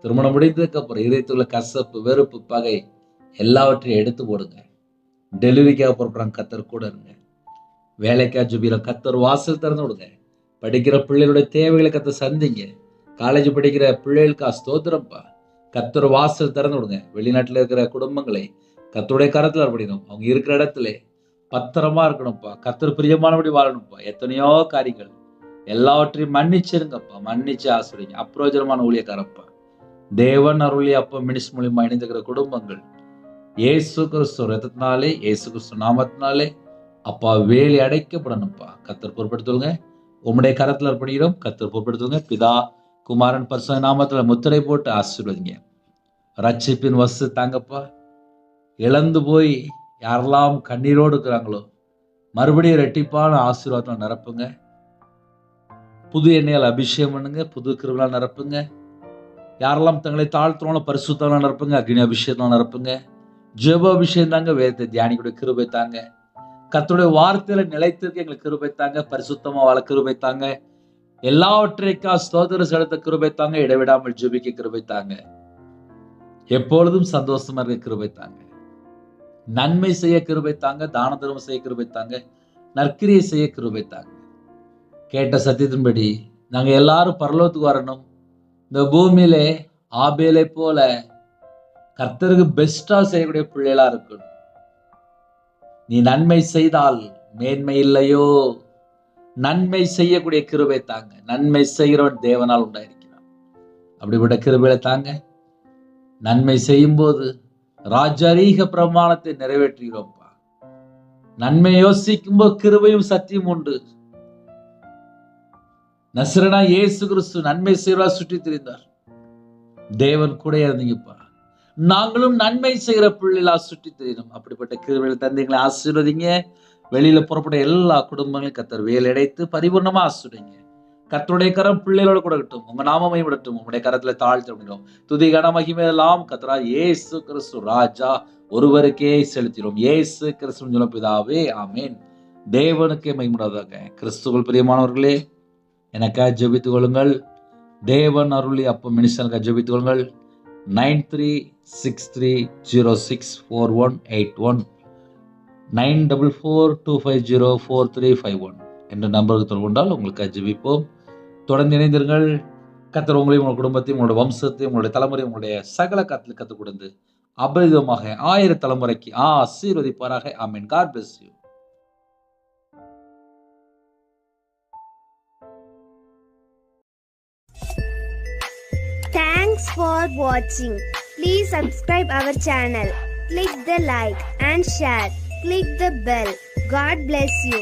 திருமணம் முடிந்ததுக்கு அப்புறம் இதயத்துள்ள கசப்பு, வெறுப்பு, பகை எல்லாவற்றையும் எடுத்து போடுங்க. டெலிவரிக்காக புறப்படுறாங்க, கர்த்தர் கூட இருங்க. வேலைக்கா ஜுபியில கர்த்தர் வாசல் திறந்து விடுங்க. படிக்கிற பிள்ளைகளுடைய தேவைகளை கர்த்தர் சந்திங்க. காலேஜ் படிக்கிற பிள்ளைகளுக்கா ஸ்தோத்திரம்ப்பா. கர்த்தர் வாசல் திறந்து விடுங்க. வெளிநாட்டில் இருக்கிற குடும்பங்களை கர்த்தருடைய கரத்தில் அர்ப்பணிக்கணும். அவங்க இருக்கிற இடத்துல பத்திரமா இருக்கணும்ப்பா. கர்த்தர் பிரியமானபடி வாழணும்ப்பா. எத்தனையோ காரியங்கள் எல்லாவற்றையும் மன்னிச்சிருங்கப்பா. மன்னிச்சு ஆசிரியங்க. அப்பிரோஜனமான ஊழியக்காரப்பா. தேவன் அருளி அப்பா மினிஸ் மூலியமா இணைந்திருக்கிற குடும்பங்கள் இயேசு கிறிஸ்து ரத்தத்தினாலே, இயேசு கிறிஸ்து நாமத்தினாலே அப்பா வேலி அடைக்கப்படணும்ப்பா. கர்த்தர் பொறுப்படுத்துங்க. உம்முடைய கரத்தில் அர்ப்பணிக்கிறோம். கர்த்தர் பொறுப்படுத்துங்க. பிதா, குமாரன், பரிசுத்த நாமத்தில் முத்திரை போட்டு ஆசீர்வதிங்க. ரட்சிப்பின் வசு தாங்கப்பா. இழந்து போய் யாரெல்லாம் கண்ணீரோடு இருக்கிறாங்களோ மறுபடியும் ரெட்டிப்பான ஆசீர்வாதம் நிரப்புங்க. புது எண்ணெயால் அபிஷேகம் பண்ணுங்க. புது கிருபையால் நிரப்புங்க. யாரெல்லாம் தங்களை தாழ்த்துறவங்களோ பரிசுத்தம் நிரப்புங்க. அக்னி அபிஷேகம் நிரப்புங்க. ஜெப அபிஷேகம் தாங்க. வேதத்தை தியானிக்கூடிய கிருபை தாங்க. கர்த்தருடைய வார்த்தையில நிலைத்திருக்க எங்களுக்கு கிருபை தாங்க. பரிசுத்தமா வாழ கிருபை தாங்க. எல்லாவற்றைக்கா ஸ்தோத்திர செலுத்த கிருபை தாங்க. இடைவிடாமல் ஜெபிக்க கிருபை தாங்க. எப்பொழுதும் சந்தோஷமா இருக்க கிருபை தாங்க. நன்மை செய்ய கிருபை தாங்க. தான தர்மம் செய்ய கிருபை தாங்க. நற்கிரியை செய்ய கிருபை தாங்க. கேட்ட சத்தியத்தின்படி நாங்க எல்லாரும் பரலோகத்துக்கு வரணும். இந்த பூமியிலே ஆபேலை போல கர்த்தருக்கு பெஸ்டா செய்யக்கூடிய பிள்ளைகளா இருக்கணும். நீ நன்மை செய்தால் மேன்மை இல்லையோ? நன்மை செய்யக்கூடிய கிருபை தாங்க. நன்மை செய்கிறவன் தேவனால் உண்டாயிருக்கிறான். அப்படிப்பட்ட கிருபையை தாங்க. நன்மை செய்யும் போது ராஜரீக பிரமாணத்தை நிறைவேற்றுகிறோம்ப்பா. நன்மை யோசிக்கும் போது கிருபையும் சத்தியம் உண்டு. நசரேனா இயேசு கிறிஸ்து நன்மை செய்வா சுற்றி திரிந்தார். தேவன் கூட இருந்தீங்கப்பா. நாங்களும் நன்மை செய்கிற பிள்ளைகளா சுற்றி திரியணும். அப்படிப்பட்ட கிருபையை தந்தைகளை ஆசீர்வதிங்க. வெளியில புறப்பட்ட எல்லா குடும்பங்களையும் கர்த்தர் வேலையடைத்து பரிபூர்ணமா ஆசீர்வதிங்க. கர்த்தருடைய கரம் பிள்ளைகளோட கூட இருக்கட்டும். உங்க நாமமை விடட்டும். உங்களுடைய கரத்துல தாழ்த்து அப்படின்றோம். துதி கன மகிமை எல்லாம் கர்த்தரா இயேசு கிறிஸ்து ராஜா ஒருவருக்கே செலுத்தினோம். இயேசு கிறிஸ்து பிதாவே, ஆமேன். தேவனுக்கே மகிமையுண்டாவதாக. கிறிஸ்துவுக்குள் பிரியமானவர்களே, எனக்காக ஜெபித்துக் கொள்ளுங்கள். தேவன் அருளி அப்போ மினிஸ்டருக்காக ஜெபித்துக் கொள்ளுங்கள். 9363064181 9442504351 என்ற நம்பருக்கு தொடர்பு கொண்டால் உங்களுக்கு ஜெபிப்போம். தொடர்ந்து இணைந்தீர்கள். கர்த்தர் உங்களையும் உங்கள் குடும்பத்தையும் உங்களுடைய வம்சத்தையும் உங்களுடைய தலைமுறையும் உங்களுடைய சகல காத்தில் கற்றுக் கொடுத்து அபரிதமாக 1000 தலைமுறைக்கு ஆசீர்வதிப்பாராக. Amen. God bless you. Thanks for watching. Please subscribe our channel. Click the like and share. Click the bell. God bless you.